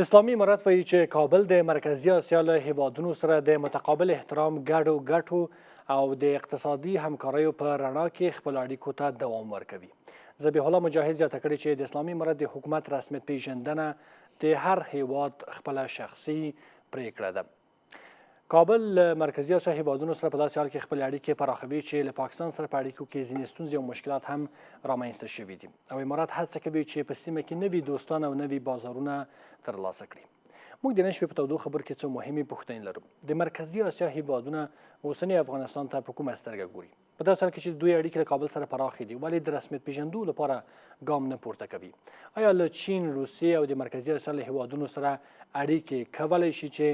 اسلامي امارت وایي چې کابل د مرکزي اسیا له هیوادونو سره د متقابل احترام ګډو ګټو او د اقتصادي همکاریو په رڼا کې خپل اړیکو ته دوام ورکوي. ذبیح الله مجاهد زیاته کړې چې د اسلامي امارت د حکومت رسمیت پیژندنه د هر هیواد خپله شخصي پریکړه ده. کابل له مرکزي اسیا هیوادونو سره په داسې حال کې خپل اړیکې پراخوي چې له پاکستان سره په اړیکو کې ځینې ستونزې او مشکلات هم رامنځته شوي دي او امارات هڅه کوي چې په سیمه کې نوي دوستان او نوي بازارونه ترلاسه کړي. موږ د نن شپې په تودو خبرو کې څو مهمې پوښتنې لرو. د مرکزي اسیا هیوادونه اوسني افغانستان ته په کومه سترګه ګوري؟ په داسې حال کې چې دوی اړیکې له کابل سره پراخې دي ولې د رسمیت پیژندو لپاره ګام نه پورته کوي؟ آیا له چین، روسیې او د مرکزي اسیا له هیوادونو سره اړیکې کولی شي چې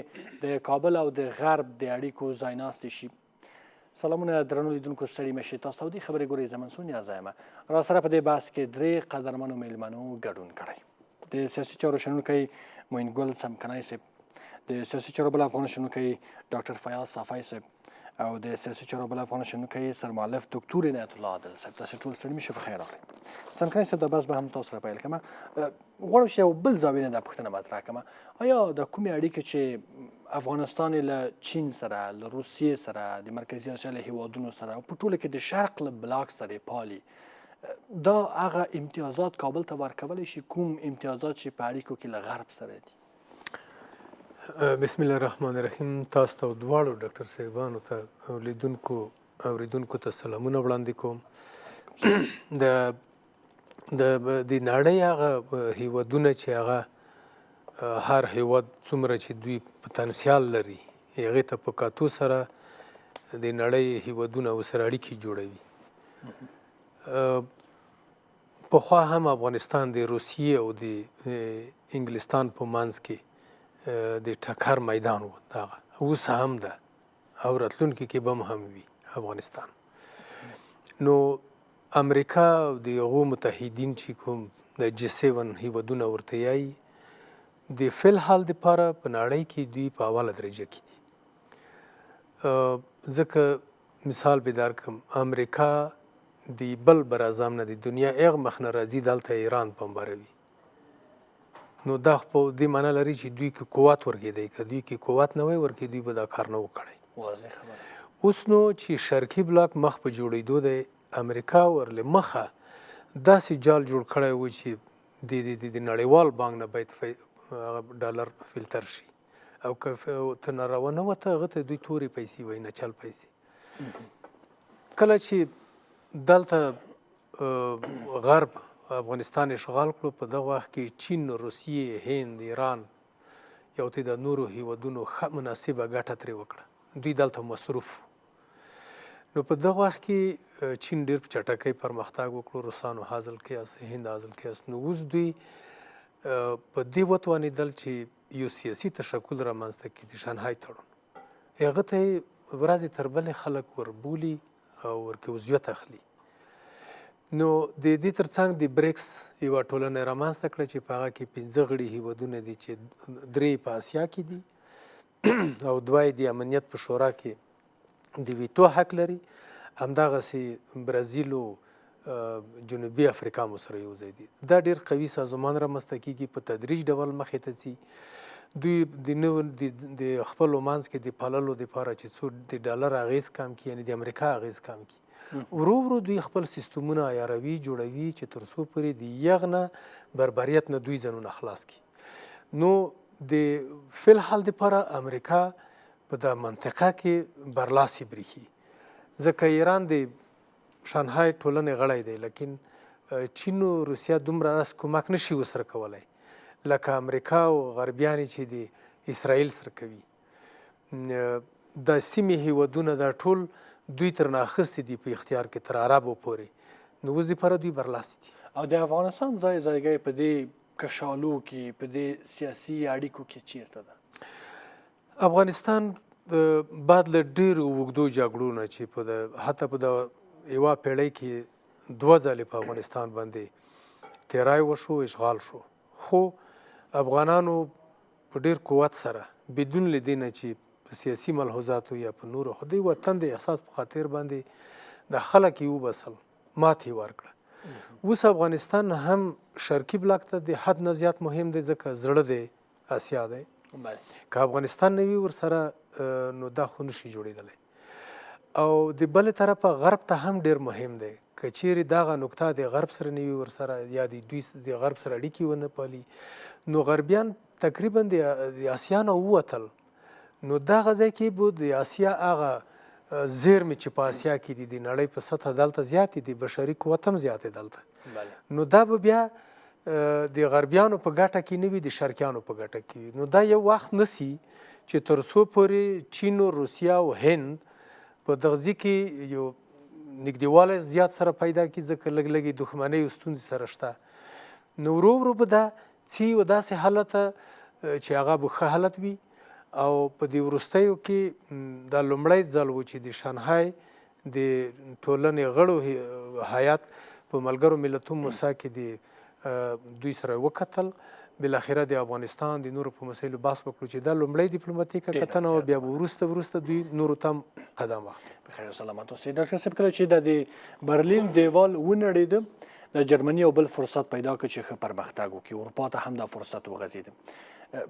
د کابل او د غرب د اړیکو ځایناستې شي؟ سلامونه درنو لیدونکو، ستړي مه شئ. تاسو ته دې خبرې ګورئ. زه منصور نیازی یم. را سره په دې بحث کې درې قدرمنو میلمنو ګډون کړی. د سیاسي چارو شنونکی معین ګل څمکنی صاحب، د سیاسي چارو بل افغان شنونکی ډاکټر فیاض صافی صاحب او د سیاسي چارو بل افغان شنونکی سرمؤلف دکتور عنایت الله عادل صاحب. تاسو ټول ستړي مه شئ، په خیر راغلئ. څمکنی صاحب، دا بحث به هم تاسو سره پیل کړم. غواړم چې یو بل زاویې نه دا پوښتنه مطرح کړم. آیا د کومې اړیکې چې افغانستان له چین سره، له روسیې سره، د مرکزي اسیا له هیوادونو سره او په ټوله کې د شرق له بلاک سره پالي، دا هغه امتیازات کابل ته ورکولی شي؟ کوم امتیازات چې په اړیکو کې له غرب سره دي؟ بسم الله الرحمن الرحیم. تاسو ته دواړو ډاکټر صاحبانو ته او لیدونکو اوریدونکو ته سلامونه وړاندې کوم. د نړۍ هغه هیوادونه چې هغه هر هیواد څومره چې دوی پتانسیال لري هغې ته په کاتو سره د نړۍ هیوادونه ورسره اړیکې جوړوي. پخوا هم افغانستان د روسیې او د انګلستان په منځ کې د ټکر میدان و. دغه اوس هم ده او راتلونکي کې به هم وي افغانستان. نو امریکا او د هغو متحدین چې کوم د G7 هیوادونه ورته یایي، د فلحال دپاره په نړۍ کې دوی په اوله درجه کې دي. ځکه مثال به درکړم، امریکا د بل براعظم نه د دنیا هغه مخ نه راځي دلته ایران بمباروي. نو دا په دې معنی لري چې دوی کې قوت ورکېدی. که دوی کې قوت نه وی ورکې، دوی به دا کار نه و کړی. واضح خبره. اوس نو چې شرقي بلاک مخ په جوړېدو دی، امریکا ورله مخه داسې جال جوړ کړی و چې د نړیوال بانک نه باید ډالر فلتر شي او که ته ناروا وته هغه ته دوی تورې پیسې وایي، نه چل پیسې. کله چې دلته غرب افغانستان اشغال کړو، په دغه وخت کې چین، روسیې، هند، ایران یو تعداد نورو هیوادونو ښه مناسبه ګټه ترې وکړه. دوی دلته مصروف. نو په دغه وخت کې چین ډېر په چټکۍ پرمختګ وکړو، روسانو حاصل کیاس، هند حاصل کیاس. نو اوس دوی په دې وتوانېدل چې یو سیاسي تشکل رامنځته کړي، د شانهای تړون. هغه ته ورځې تر بلې خلک وربولي او ورکې عضویت اخلي. نو د دې ترڅنګ د بریکس یوه ټولنه رامنځته کړه چې په هغه کې 15 غړي هیوادونه دي چې 3 په اسیا کې دي او 2 د امنیت په شورا کې د ویتو حق لري. همدغسې برازیل او جنوبي افریقا مو سره یو ځای دي. دا ډېر قوي سازمان رامنځته کېږي، په تدریج ډول مخې ته ځي. دوی د خپلو منځ کې د پاللو دپاره چې څو د ډالر اغیز کم کړي، یعنې د امریکا اغیز کم کړي، ورو ورو دوی خپل سیستمونه عیاروي، جوړوي چې تر څو پورې د یغ نه بربریت نه دوی ځانونه خلاص کړي. نو د فلحال دپاره امریکا په دا منطقه کې برلاسي بریښي، ځکه ایران د شانهای ټولنې غړی دی، لیکن چین او روسیه دومره داسې کومک نشي ورسره کولی لکه امریکا او غربیانې چې د اسرائیل سره کوي. د سیمې هیوادونه دا ټول دوی تر ناخستې دي په اختیار کې تر عربو پورې. نو اوس دپاره دوی برلاسي دي. او د افغانستان ځای ځایګی په دې کشالو کې، په دې سیاسي اړیکو کې چیرته ده؟ افغانستان بعد له ډېرو اوږدو جګړو نه چې حتی په د یوه پیړۍ کې 2 ځلې په افغانستان باندې تیری وشو، اشغال شو، خو افغانانو په ډېر قوت سره بدون له دې نه چې په سیاسي ملحوظاتو یا په نورو خو د وطن د احساس په خاطر باندې د خلک یې وبسل، ماتې ورکړه. اوس افغانستان هم شرقي بلاک ته د حد نه زیات مهم دی، ځکه زړه دی آسیا دی. بله که افغانستان نه وي ورسره نو دا خو نشي جوړېدلی. او د بلې طرفه غرب ته هم ډېر مهم دی. که چیرې دغه نقطه د غرب سره نه وي ورسره یا د دوی د غرب سره اړیکې ونه پالي، نو غربیان تقریبا د آسیا نه ووتل. نو دغه ځای کې به د آسیا هغه زیرمې چې په آسیا کې دي د نړۍ په سطحه دلته زیاتې دي، بشري قوت هم زیات دی دلته. نو دا به بیا د غربیانو په ګټه کې نه وي، د شرقیانو په ګټه کې وي. نو دا یو وخت نسی چې تر څو پورې چین و روسیه او هند په دغه ځای کې یو نږدېوالی زیات سره پیدا کړي، ځکه لږ لږې دښمنۍ او ستونزې سره شته. نو ورو ورو به دا څي یو داسې حالت چې هغه به ښه حالت وي. او په دې وروستیو کې دا لومړی ځل و چې د شانهای د ټولنې غړو هیات په ملګرو ملتونو موسسه کې د دوی سره وکتل. بالاخره د افغانستان د نورو په مسایلو بحث وکړو چې دا لومړی ډیپلوماتیکه کتنه وه، بیا به وروسته دوی نورو ته هم قدم واخلي. بخیر او سلامت اوسئ. ډاکټر صاحب کله چې د برلین دیوال ونړېده، د جرمني یو بل فرصت پیدا کړ چې ښه پرمختګ وکړي. اروپا ته هم دا فرصت وغځېده.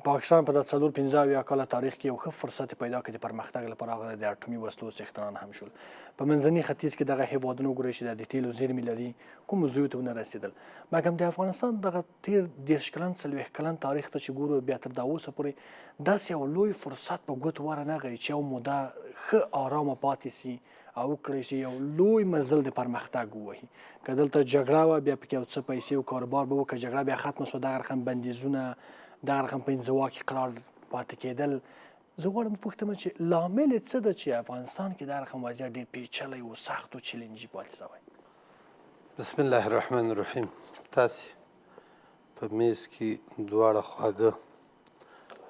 پاکستان په د 450 کاله تاریخ کې یو ښه فرصت پیدا کړ د پرمختګ لپاره، هغه د اټومي وسلو څښتنان هم شول. په منځني ختیځ کې دغه هیوادونه وګورئ چې د تیلو زیرمې لري، کومو ځایو ته ونه رسېدل. مګر د افغانستان دغه تېر 30 کلن 40 کلن تاریخ ته چې ګورو، بیا تر دا اوسه پورې داسې یو لوی فرصت په ګوتو ورنغی چې یو موده ښه ارامه پاتې سي او وکړی شي یو لوی مزل د پرمختګ ووهي. که دلته جګړه وه، بیا پکې یو څه پیسې او کاروبار به و. که جګړه بیا ختمه شوه، دغه رقم بندیزونه، دغه رقم په انزوا کې قرار پاتې کېدل. زه غواړم وپوښتم چې لامل یې څه ده چې افغانستان کې دغه رقم وضعیت ډېر پیچلی و، سخت و چیلنجي پاتې شوی؟ بسم الله الرحمن الرحیم. تاسې په میز کې دواړه خواږه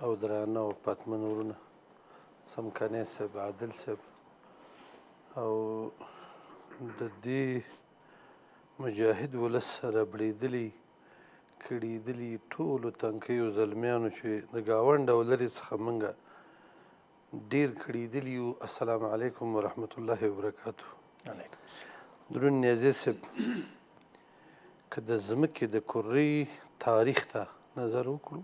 او درانه او پتمن ورونه، څمکنی صاحب، عادل صاحب، او د دې مجاهد ولس سره بړېدلي کړېدلي ټولو تنکیو زلمیانو چې د ګاونډ او لرې څخه موږ ډېر کړېدلي یو، السلام علیکم ورحمت الله وبرکاتو. درون نیازی صاحب، که د ځمکې د کرې تاریخ ته نظر وکړو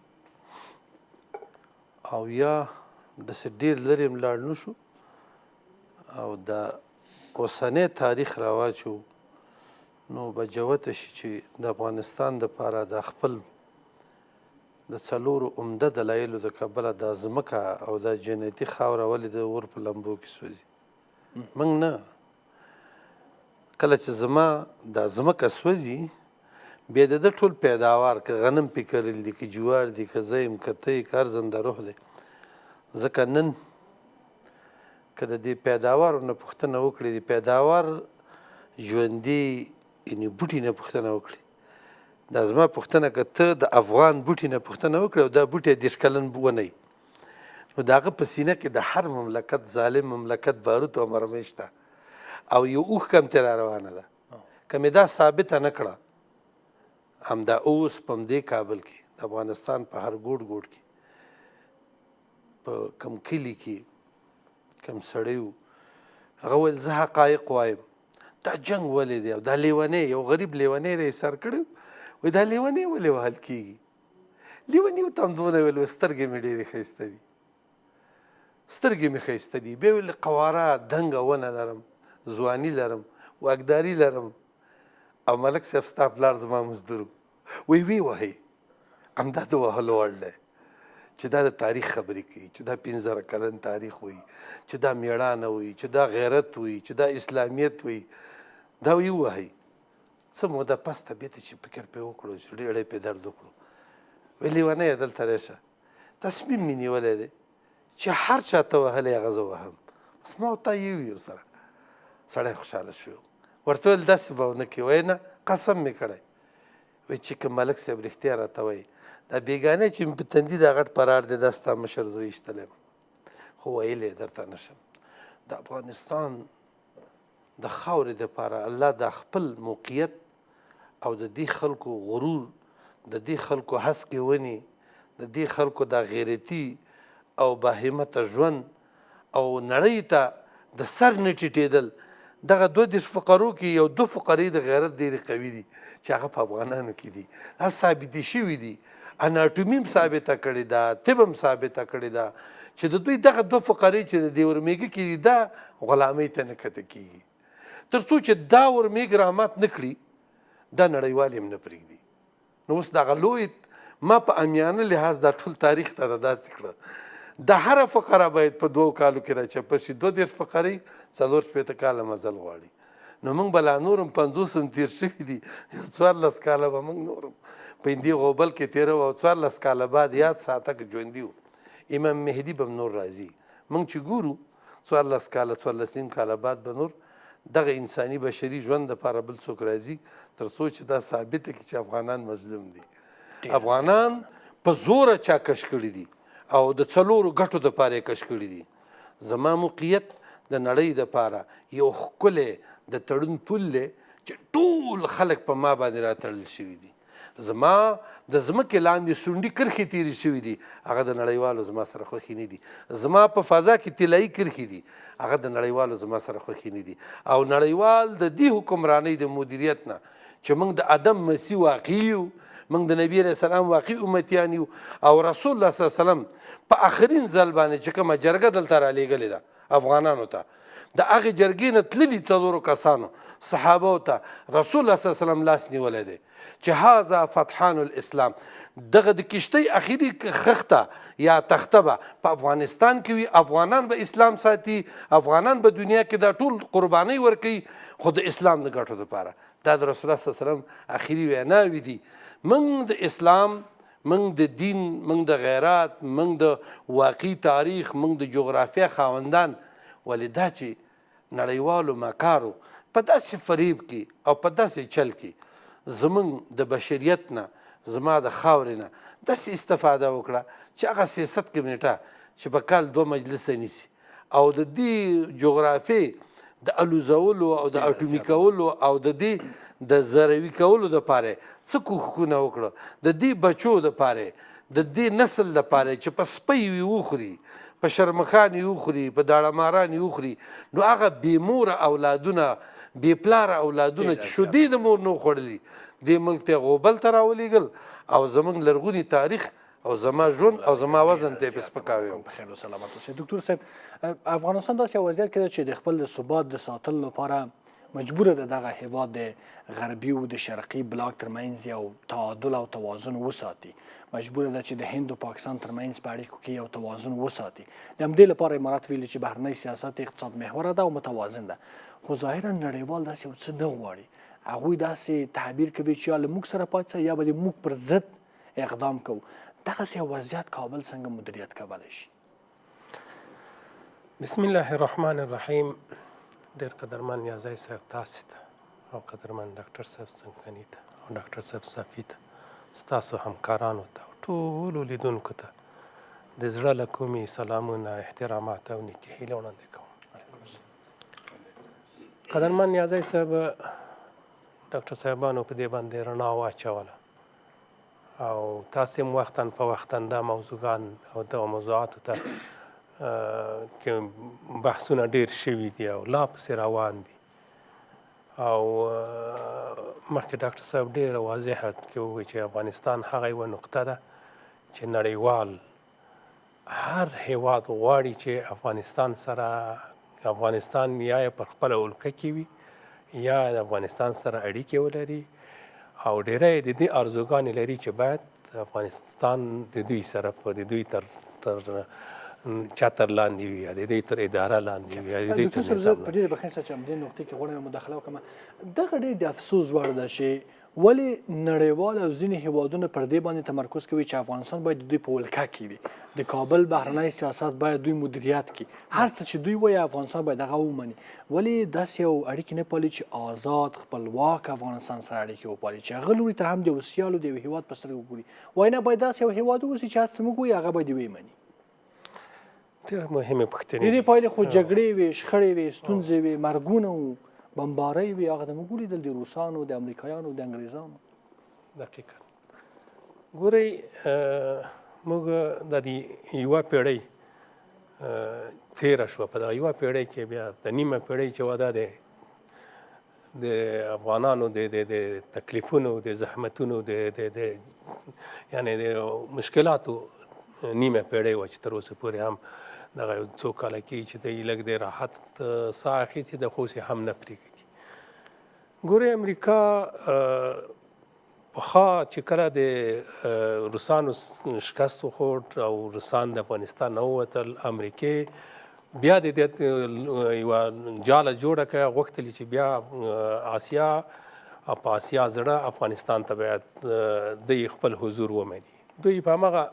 او یا داسې ډېر لرې هم لاړ نه شو او د اوسنی تاریخ راواچو، نو به جوته شي چې د افغانستان دپاره د خپل د 4 عمده دلایلو د کبله دا ځمکه او دا جنتي خاوره ولې د اور په لمبو کې سوځي. موږ نه، کله چې زما دا ځمکه سوځي، بیا د ده ټول پیداوار، که غنم پې کرل دي، که جوار دي، که زه یم، که ته یې، که هر زنده روح دی. ځکه نن که د دې پیداوارو نه پوښتنه وکړي، د پیداوار ژوندي یعنې بوټي نه پوښتنه وکړي، دا زما پوښتنه که ته د افغان بوټي نه پوښتنه وکړې او دا بوټی 30 کلن ونه وي، نو د هغه په سینه کې د هر مملکت ظالم مملکت باروت او مرمۍ شته او یو اوښ کم ترې را روانه ده. که مې دا ثابته نه کړه، همدا اوس په همدې کابل کې د افغانستان په هر ګوټ ګوټ کې، په کم کلي کې کم سړی و، هغه ویل زه حقایق وایم. دا جنګ ولې دی او دا لیونی، یو غریب لیونی را یې سر کړی، وایي دا لیونی ولې وهل کېږي؟ لیوني ورته هم دونه ویل، سترګې مې ډېرې ښایسته دي، سترګې مې ښایسته دي. بیا ویل قواره دنګه ونه لرم، ځواني لرم، واکداري لرم، او ملک صاحب ستا پلار زما مزدور و. وایي ویې وهئ، همدا د وهلو وړ دی چې دا د تاریخ خبرې کوي، چې دا 15 کلن تاریخ وي، چې دا میړانه وي، چې دا غیرت وي، چې دا اسلامیت وي. دا ویې وهئ. څه موده پس ته بېرته چې فکر پرې وکړو، چې ډېری پرې درد وکړو، وایي لیونیه دلته راشه، تصمیم مې نیولی دی چې هر چا ته وهلی هغه زه وهم. بس ما او تا یو یو سره. سړی خوشحاله شو. ورته ویل داسې به ونه کړې. وایي نه، قسم مې کړی. وایي چې که ملک صاحب رښتیا راته وایي، دا بېګانۍ چې مې په تندي دا غټ پرار دی، دا ستا مشر زوی ایستلی یم، خو ویلی درته نشم. د افغانستان د خاورې دپاره الله دا خپل موقعیت او د دې خلکو غرور، د دې خلکو هسکې ونې، د دې خلکو دا غیرتي او باهمته ژوند او نړۍ ته د سر نه ټیټېدل، دغه 22 فقرو کې یو 2 فقرې د غیرت ډېرې قوي دي چې هغه په افغانانو کې دي. دا ثابتې شوي دي اناټومي هم ثابته کړې ده، طب هم ثابته کړې ده چې د دوی دغه دوه فقرې چې د دې ورمېږي کې دي دا غلامۍ ته نه کته کېږي. تر څو چې دا ورمېږ رامات نه کړي دا نړیوال هم نه پرېږدي. نو اوس دغه لوی ما په امیانه لحاظ دا ټول تاریخ ته داسې کړه د هره فقره باید په 2 کالو کې راچپه شي. 32 فقرې 44 کاله مزل غواړي. نو موږ به لا نور هم 50 هم تېر شوي دي، 14 کاله به موږ نور هم په هندي غوبل کې تېروو او 14 کاله بعد یاد ساته که ژوندي وو امام مهدي به نور راځي. موږ چې ګورو 14 کاله 14 کاله بعد به نور دغه انساني بشري ژوند دپاره بل څوک راځي تر څو چې دا ثابته کړي چې افغانان مظلوم دي. افغانان په زوره چا کش کړي دي او د 4 ګټو دپاره یې کش کړي دي. زما موقعیت د نړۍ دپاره یو ښکلی د تړون پل دی چې ټول خلک په ما باندې راتړل شوي دي. زما د ځمکې لاندې سونډي کرښې تېرې شوي دي هغه د نړیوالو زما سره خوښې نه دي. زما په فضا کې طلایي کرښې دي هغه د نړیوالو زما سره خوښې نه دي. او نړیوال د دې حکمرانۍ د مدیریت نه چې موږ د ادم مسیح واقعي یو، موږ د نبي علیه السلام واقعي امتیان یو او رسول الله صلی الله علیه وسلم په آخرین ځل باندې چې کومه جرګه دلته رالیږلې ده افغانانو ته د هغې جرګې نه تللي 4 کسانو صحابو ته رسول الله صلی الله علیه وسلم لاس نیولی دی چې هذا فتحان الاسلام. دغه د کشتۍ اخري خښته یا تخته به په افغانستان کې وي، افغانان به اسلام ساتي، افغانان به دنیا کې دا ټول قربانۍ ورکوي خو د اسلام د ګټو دپاره. دا د رسول الله صلی الله علیه وسلم اخري ویناوې دي. موږ د اسلام، موږ د دین، موږ د غیرات، موږ د واقعي تاریخ، موږ د جغرافیه خاوندان ولې دا چې نړیوالو مکارو په داسې فریب کې او په داسې چل کې زمونږ د بشریت نه زما د خاورې نه داسې استفاده وکړه چې هغه سیاست کمیټه چې په کال 2 مجلسه نیسي او د دې جغرافیې د الوزولو او د اټومي کولو او د دې د ذروي کولو دپاره څه کوښښونه وکړه، د دې بچو دپاره د دې نسل دپاره چې په سپی وي وخوري، په شرمخان یې وخوري، په داړه یې وخوري، نو هغه بې موره اولادونه، بې پلاره اولادونه چې شیدې د مور نه خوړلي دې ملک ته غوبل ته راولېږل او زموږ لرغوني تاریخ او زما ژوند او زما وزن ته یې په سپکاوی. په خیر او سلامت اوسئ. دکتور صاحب، افغانستان داسې یو وضعیت کې ده چې د خپل ثبات د ساتلو لپاره مجبوره ده دغه هیواد د غربي او د شرقي بلاک ترمنځ یو تعادل او توازن وساتي. مجبوره ده چې د هند او پاکستان ترمنځ په اړیکو کې یو توازن وساتي. د همدې لپاره امارات ویلي چې بهرنی سیاست اقتصاد محوره ده او متوازن ده. خو ظاهرا نړیوال داسې یو څه نه غواړي. هغوی داسې تعبیر کوي چې یا له موږ سره پاتې یا به د موږ پر ضد اقدام کوو. دغسې یو وضعیت کابل څنګه مدیریت کولی شي؟ بسم الله الرحمن الرحیم. ډېر قدرمن نیازی صاحب تاسې ته او قدرمن ډاکټر صاحب څنګکني ته او ډاکټر صاحب صافي ته، ستاسو همکارانو ته او ټولو لیدونکو ته د زړه له کومې سلامونه، احترامات او نیکې هیلې وړاندې کوم. قدرمن نیازی صاحب، ډاکټر صاحبانو په دې باندې رڼا واچوله او تاسې هم وختاً په وختاً دا موضوعان او دغه موضوعاتو ته کې بحثونه ډېر شوي دي او لا پسې روان دي. او مخکې ډاکټر صاحب ډېره واضحه کې ووایي چې افغانستان هغه یوه نقطه ده چې نړیوال هر هیواد غواړي چې افغانستان یا یې پر خپله ولکه کې وي یا د افغانستان سره اړیکې ولري او ډېری د دې ارزوګانې لري چې باید افغانستان د دوی سره په د دوی تر چتر لاندې وي یا د دوی تر اداره لاندې وي یا د دوی تر نظام په ډېرې بخښنې سره چې همدې نقطې کې غواړم مداخله وکړم. دغه ډېر د افسوس وړ ده چې ولې نړیوال او ځینې هیوادونه پر دې باندې تمرکز کوي چې افغانستان باید د دوی په ولکه کې وي، د کابل بهرنی سیاست باید دوی مدیریت کړي، هر څه چې دوی وایي افغانستان باید هغه ومني. ولې داسې یو اړیکې نه پالي چې آزاد خپلواک افغانستان سره اړیکې وپالي چې هغه لوري ته هم د یو سیالو د یو هیواد په سترګه وګوري؟ وایي نه، باید داسې یو هیواد واوسي چې هر څه موږ وایي هغه باید ومني. ډېره مهمې پوښتنې ډېرې پایلې خو جګړې وې، شخړې وې، ستونزې وې، مرګونه وو، بمبارۍ وې، هغه د موږ ولیدل د روسانو، د امریکایانو، د انګریزانو. دقیقا ګورئ، موږ د دې یوه پیړۍ تېره شوه، په دغه یوه پیړۍ کې بیا د نیمه پیړۍ چې وه دا د د افغانانو د تکلیفونو د زحمتونو د یعنی د مشکلاتو نیمه پیړۍ وه چې تر اوسه پورې هم دغه یو څو کاله کېږي چې دی لږ د راحت ساه اخیستې ده خو اوس یې هم نه پرېږدي. ګورئ امریکا پخوا چې کله د روسانو شکست وخوړ او روسان د افغانستان نه ووتل، امریکې بیا د دې یوه جاله جوړه کړه، غوښتلې چې بیا آسیا او په آسیا زړه افغانستان ته باید دوی خپل حضور ومني. دوی په همغه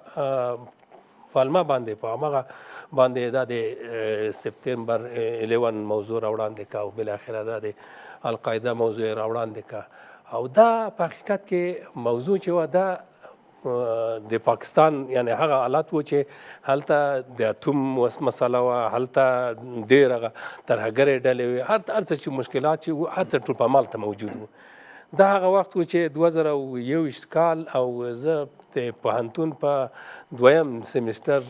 پالمه باندې دا د سپتمبر 11 موضوع راوړاندې کړه او بالاخره دا د القاعده موضوع راوړاندې کړه. او دا په حقیقت کې موضوع چې وه دا د پاکستان یعنی هغه حالات و چې هلته د اتوم مسله وه، هلته ډېر هغه ترهګرې ډلې وې، هر څه چې مشکلات چې وو هر څه ټول په همالته موجود وو. دا هغه وخت و چې 2021 کال او زه د پوهنتون په دویم سیمسټر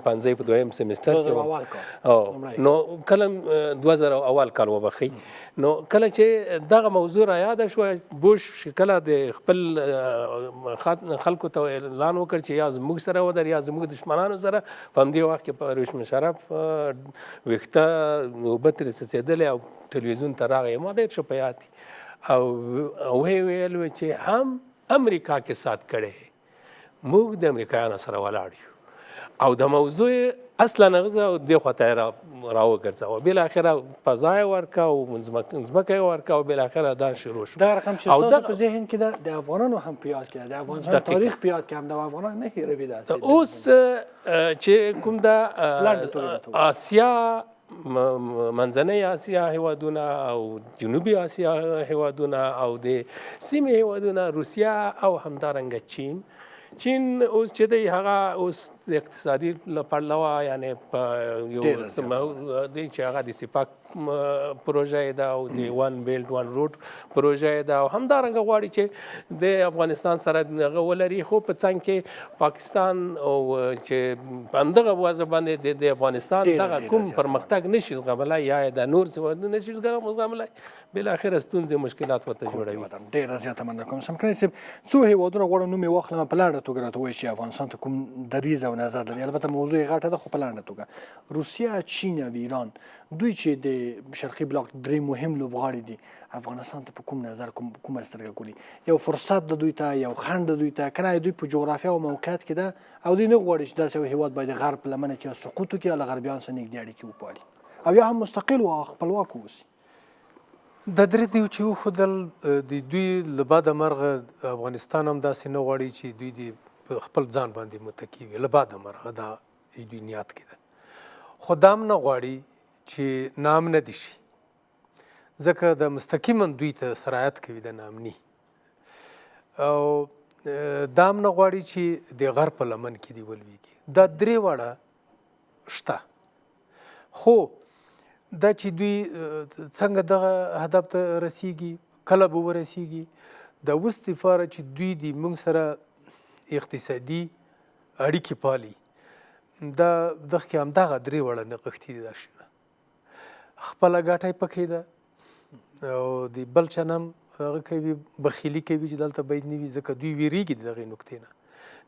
پنځه په دویم سیمسټر کې نو کله 2000 اول کال وبخي نو کله چې دغه موضوع را یاد شوه، بوش کله د خپل خلکو ته اعلان وکړ چې یا زموږ سره ودر یا زموږ دشمنانو سره. په همدې وخت کې پرویز مشرف ویښته اوبه ترې څڅېدلې او ټلویزیون ته راغی، ما ډېر ښه په یاد دي. او ویل چې هم امریکا کې سات کړی، موږ د امریکایانو سره ولاړ یو. او د موضوع اصلا هغه دې خواته یې راوګرځاوه، بالاخره فضا یې ورکړه او ځمکه یې ورکړه او بالاخره دا شروع شو. دا رقم چې ستاسو په ذهن کې ده د افغانانو هم په یاد کې ده، د افغانستان تاریخ په یاد کې هم ده، افغانان نه هېروي. داسې اوس چې کوم د آسیا منځنۍ آسیا هیوادونه او جنوبي آسیا هیوادونه او د سیمې هیوادونه روسیه او همدارنګه چین اوس چې دی هغه اوس د اقتصادي پلوه یعنی په یو دی چې هغه د سپاک پروژه ده او د ون بیلټ ون روټ پروژه ده او همدارنګه غواړي چې د افغانستان سره هغه ولري، خو په څنګ کې پاکستان او چې په همدغه وضع باندې د افغانستان دغه کوم پرمختګ نشي زغملی یا د نور هېوادونو نشي زغملی، بالاخره ستونزې مشکلات ورته جوړوي. ډېره زیاته مننه کوم. سمکرۍ صاحب، څو هېوادونه غواړم نوم یې واخلم په لنډه توګه راته ووایي چې افغانستان ته کوم دریځ او نظر لري. البته موضوع یې غټه ده خو په لنډه توګه روسیه، چین او ایران دوی چې د شرقي بلاک درې مهم لوبغاړي دي، افغانستان ته په کوم نظر کومه سترګه ګوري؟ یو فرصت د دوی ته، یو خنډ د دوی ته، کنه دوی په جغرافیه او موقعیت کې ده او دوی نه غواړي چې داسې یو هېواد باید د غرب په لمنه کې سقوط وکړي او له غربیانو سره نږدې اړیکې وپالي او یا هم مستقل او خپلواک واوسي. د درې دیو چې وښودل د دوی له باده مرغه افغانستان هم داسې نه غواړي چې دوی د خپل ځان باندې متکي وي، له باده مرغه دا دوی نیت کې ده. خو دا هم نه غواړي چې ناامنه دي شي، ځکه د مستقیما دوی ته سرایت کوي د ناامني، او دا هم نه غواړي چې د غرب په لمن کې دي ولویږي. دا درې واړه شته، خو دا چې دوی څنګه دغه هدف ته رسیږي، کله به ورسیږي، د اوس دپاره چې دوی د موږ سره اقتصادي اړیکې پالي، دا دغه کې همدغه درې واړه نغښتي دي. دا شنه خپله ګټه یې پکې ده او د بل چا نه هم هغه کوي، بخیلي کوي چې دلته باید نه وي، ځکه دوی ویریږي د دغې نکتې نه.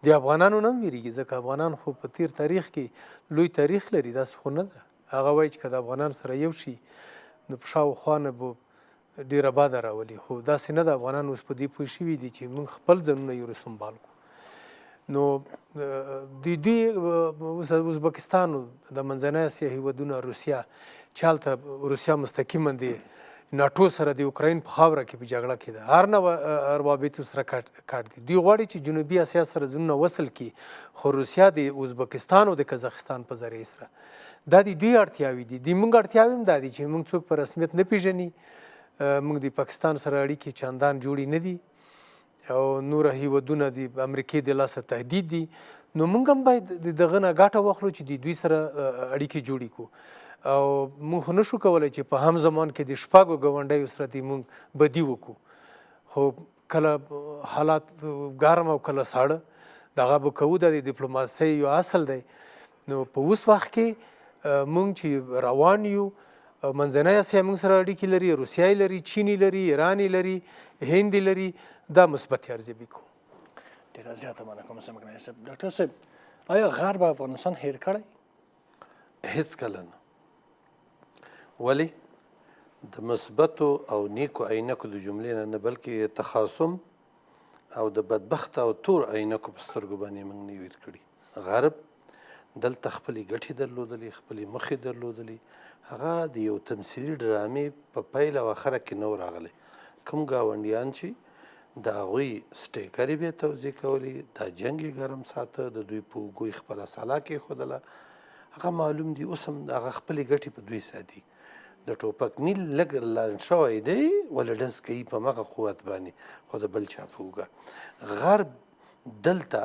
د افغانانو نه هم ویریږي، ځکه افغانان خو په تیر تاریخ کې لوی تاریخ لري، داسې خو نه ده. هغه وایي چې که د افغانان سره یو شي نو په شاوخوا نه به ډېره باده راولي، خو داسې نه ده. افغانان اوس په دې پوه شوي دي چې موږ خپل ځانونه یو سنبال کړو. نو د دوی ازبکستان د منځنۍ اسیا هېوادونه، روسیه چې هلته روسیه مستقیما د ناټو سره د اوکراین په خاوره کې په جګړه کې ده، هر نوع روابطو سره کاټ دي. دوی غواړي چې جنوبي اسیا سره ځانونه وصل کړي، خو روسیه د ازبکستان او د قزاقستان په ذریعې سره دا د دوی اړتیاوې دي. د موږ اړتیاوې هم دا دي چې موږ څوک په رسمیت نه پېژني، موږ د پاکستان سره اړیکې چندان جوړې نه دي او نور هېوادونه د امریکې د لاسه تهدید دي. نو موږ هم باید د دغه نه ګټه واخلو چې د دوی سره اړیکې جوړې کړو، او موږ خو نشو کولی چې په هم زمان کې د شپږو ګاونډیو سره د موږ بدي وکړو، خو کله حالات ګرم او کله ساړه، دغه به کوو. د ډیپلوماسۍ یو اصل دی. نو په اوس وخت کې موږ چې روان یو او منځنۍ اسیا موږ سره اړیکې لري، روسیه لري، چین لري، ایران لري، هند لري، دا مثبت ارزیابي کوو. ډېره زیاته مننه کوم سمګنی صاحب. ډاکټر صاحب آیا غرب افغانستان هیر کړی؟ هیڅکله نه. ولې؟ د مثبتو او نیکو عینکو د جملې نه بلکې تخاصم او د بدبخت او تور عینکو په سترګو باندې موږ نه ویر کړي. غرب دلته خپلې ګټې درلودلې، خپلې موخې درلودلې. هغه د یو تمثیلي ډرامې په پیل او اخره کې نه و راغلی. کوم ګاونډیان چې د هغوی سټیکرې به یې توضیح کولې، دا جنګ یې ګرم ساته، د دوی په اوږو یې خپله سلا کېښودله. هغه معلوم دي اوس هم هغه خپلې ګټې په دوی ساتي. د ټوپک میل لږ لاند شوی دی ولې ډز کوي په مغه قوت باندې، خو د بل چا په اوږه. غرب دلته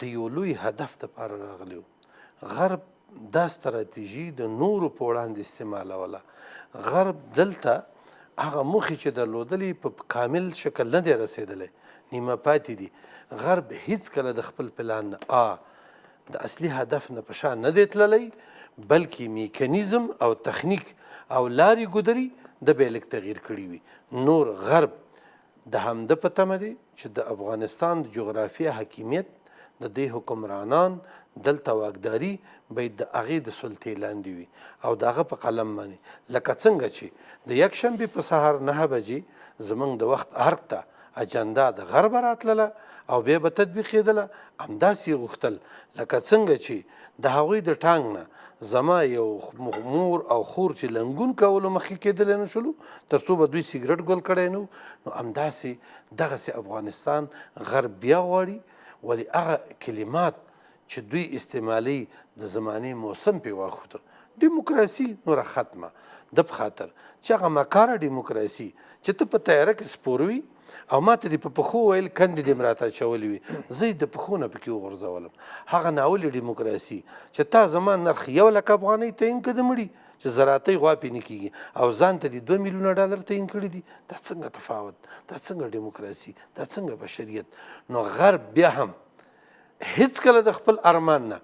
د یو لوی هدف دپاره راغلی و. غرب دا ستراتیژي د نورو په وړاندې استعمالوله. غرب دلته هغه موخې چې درلودلې په کامل شکل نه دی رسېدلی، نیمه پاتې دي. غرب هیڅکله د خپل پلان نه د اصلي هدف نه په شا نه دی تللی، بلکې میکانیزم او تخنیک او لارې ګودري د به یې لږ تغییر کړي وي. نور غرب د همده په تمه دی چې د افغانستان د جغرافیه حاکمیت، د دې حکمرانان دلته واکداري باید د هغې د سلطې لاندې وي او د هغه په قلم باندې. لکه څنګه چې د یکشنبې په سهار 9 بجې زموږ د وخت ارګ ته اجنډا د غربه راتلله او بیا به تطبیقېدله، همداسې یې غوښتل. لکه څنګه چې د هغوی د ټانګ نه زما یو مور او خور چې لنګون کولو مخکې کېدلی نه شولو تر څو به دوی سیګرټ ګل کړی نه و، نو همداسې دغسې افغانستان غرب بیا غواړي. ولې هغه کلمات چې دوی استعمالي د زمانې موسم پې واخوته. ډیموکراسي نوره ختمه د په خاطر چې هغه مکاره ډیموکراسي چې ته په تیاره کې سپوروي او ما ته دې په پښو ویل کندې دې م راته اچولې وي، زه یې د پښو نه پکې وغورځولم. هغه ناولې ډیموکراسي چې تا زما نرخ 1,00,000 افغانۍ تعین کړه د مړي چې زراعتۍ غوا پې نه کېږي او ځان ته دې 2 میلیونه ډالر تعین کړي دي. دا څنګه تفاوت؟ دا څنګه ډیموکراسي؟ دا څنګه بشریت؟ نو غرب بیا هم هیڅکله د خپل ارمان نه،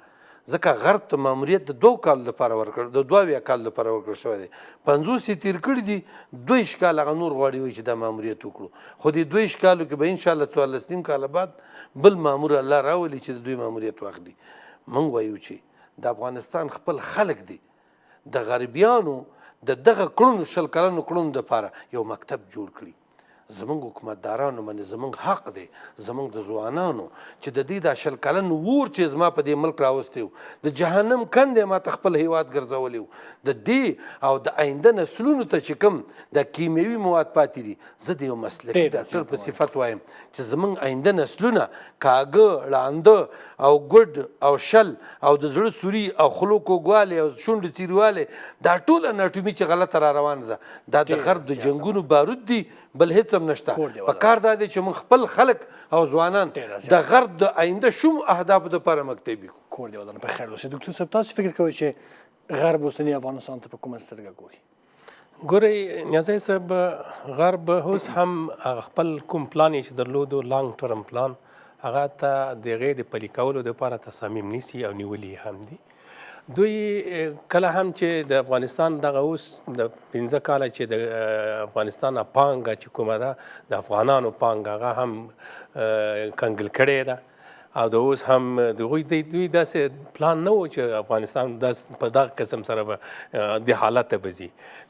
ځکه غرب ته ماموریت د 2 کالو لپاره ورکړ، د 2 کال لپاره ورکړل شوی دی. 50 یې تېر کړي دي، 2 کال هغه نور غواړي وایي چې دا ماموریت وکړو. خو دې 2 کالو کې به انشاءالله 14 کاله بعد بل مامور الله راولي چې د دوی ماموریت واخلي. موږ وایو چې د افغانستان خپل خلک دي د غربیانو د دغه کړنو 20 کلنو کړنو دپاره یو مکتب جوړ کړي. زمونږ حکومتدارانو باندې زمونږ حق دی، زمونږ د ځوانانو چې د دې دا 20 کلن اور چې زما په دې ملک راوستی و، د جهنم کندې ما ته خپل هیواد ګرځولی و، د دې او د آینده نسلونو ته چې کوم د کیمیاوي مواد پاتې دي، زه د یو مسلکي ډاکټر په صفت وایم چې زمونږ آینده نسلونه کاږه، ړانده او ګډ او شل او د زړه سوري او خولو کوږوالی او شونډې څیروالی، دا ټول اناټومي چې غلطه را روانه ده، دا د غرب د جنګونو بارود دي، بل هېڅ هم نشته. په کار دا دی چې موږ خپل خلک او ځوانان د غرب د آینده شومو اهدافو دپاره مکتبي کړو. کور دې ودانه په خیر اوسې. ډاکټر صاحب تاسو فکر کوئ چې غرب اوسني افغانستان ته په کومه سترګه ګوري؟ ګورئ نیازی صاحب، غرب اوس هم خپل کوم پلان یې چې درلودو لانګ ټرم پلان، هغه ته د هغې د پلي کولو دپاره تصامیم نیسي او نیولي هم دي. دوی کله هم چې د افغانستان دغه اوس د 15 کاله چې د افغانستان پانګه چې کومه ده د افغانانو پانګه هغه هم کنګل کړې ده او د اوس هم دوی داسې پلان نه و چې افغانستان په دغه قسم سره به د حالت ته به ځي.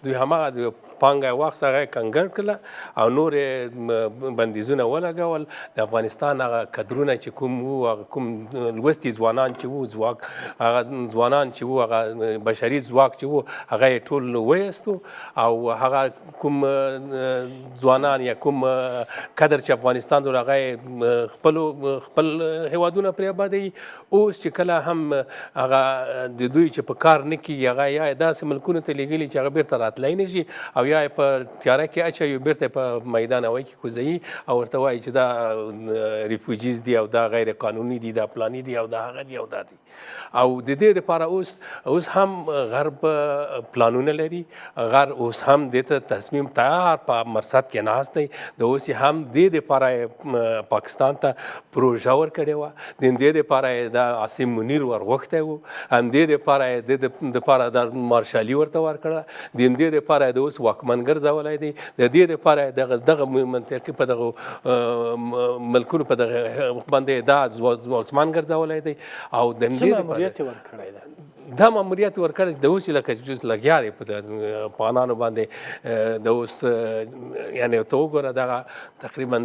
دوی هماغه پانګه یې واخیسته، هغه یې کنګل کړله او نور یې بندیزونه ولګول. د افغانستان هغه کدرونه چې کوم وو، هغه کوم لوستي ځوانان چې وو، هغه ځوانان چې وو، هغه بشري ځواک چې وو، هغه یې ټول ویستو او هغه کوم ځوانان یا کوم کدر چې افغانستان در هغه یې خپل هیوادونه پرې آبادوي. اوس چې کله هم هغه د دوی چې په کار نه کېږي، هغه یا داسې ملکونو ته لېږلي چې هغه بیرته راتلی نه شي او یا یې په تیاره کې اچوي، بیرته په میدان هوایي کې کوزوي او ورته وایي چې دا ریفوجیز دي او دا غیر قانوني دي، دا پلاني دي او دا هغه دي او دا دي. او د دې دپاره اوس هم غرب پلانونه لري. غرب اوس هم دې ته تصمیم تیار په مرصد کې ناست دی. د اوس هم دې دپاره پاکستان ته پروژه ورکړې وه وه د همدې دپاره یې دا عاصم منیر ورغوښتی و همدې دپاره یې د دپاره دا مارشالي ورته ورکړه د همدې دپاره یې د اوس واکمن ګرځولی دی د دې دپاره یې دغه منطقې په دغه ملکونو په دغه باندې دا واکمن ګرځولی دی او د همدې ماموریت یې ورکړی دی دا ماموریت ورکړی د اوس لکه لګیا دی په افغانانو باندې د اوس یعنې ته وګوره دغه تقریبا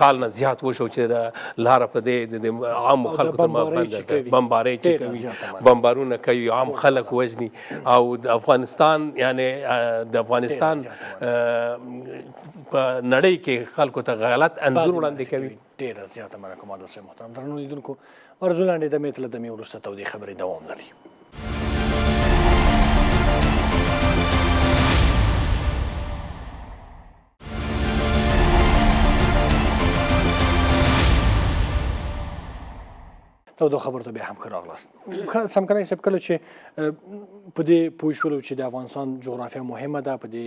کال نه زیات وشو چې د لاره په دې د عامو خلکو تر ما بنده بمبارۍ چې کوي بمبارونه کوي عام خلک وژني او د افغانستان یعنې د افغانستان په نړۍ کې خلکو ته غلط انځور وړاندې کوي. ډېره زیاته مننه کوم عادل صاحب محترم. درنو لیدونکو ارزو لاندې دمې ته له دمې وروسته تودې خبرې دوام لري. تودو خبرو ته بیا هم ښه راغلاست. سمکرنی صاحب کله چې په دې پوه شولو چې د افغانستان جغرافیه مهمه ده په دې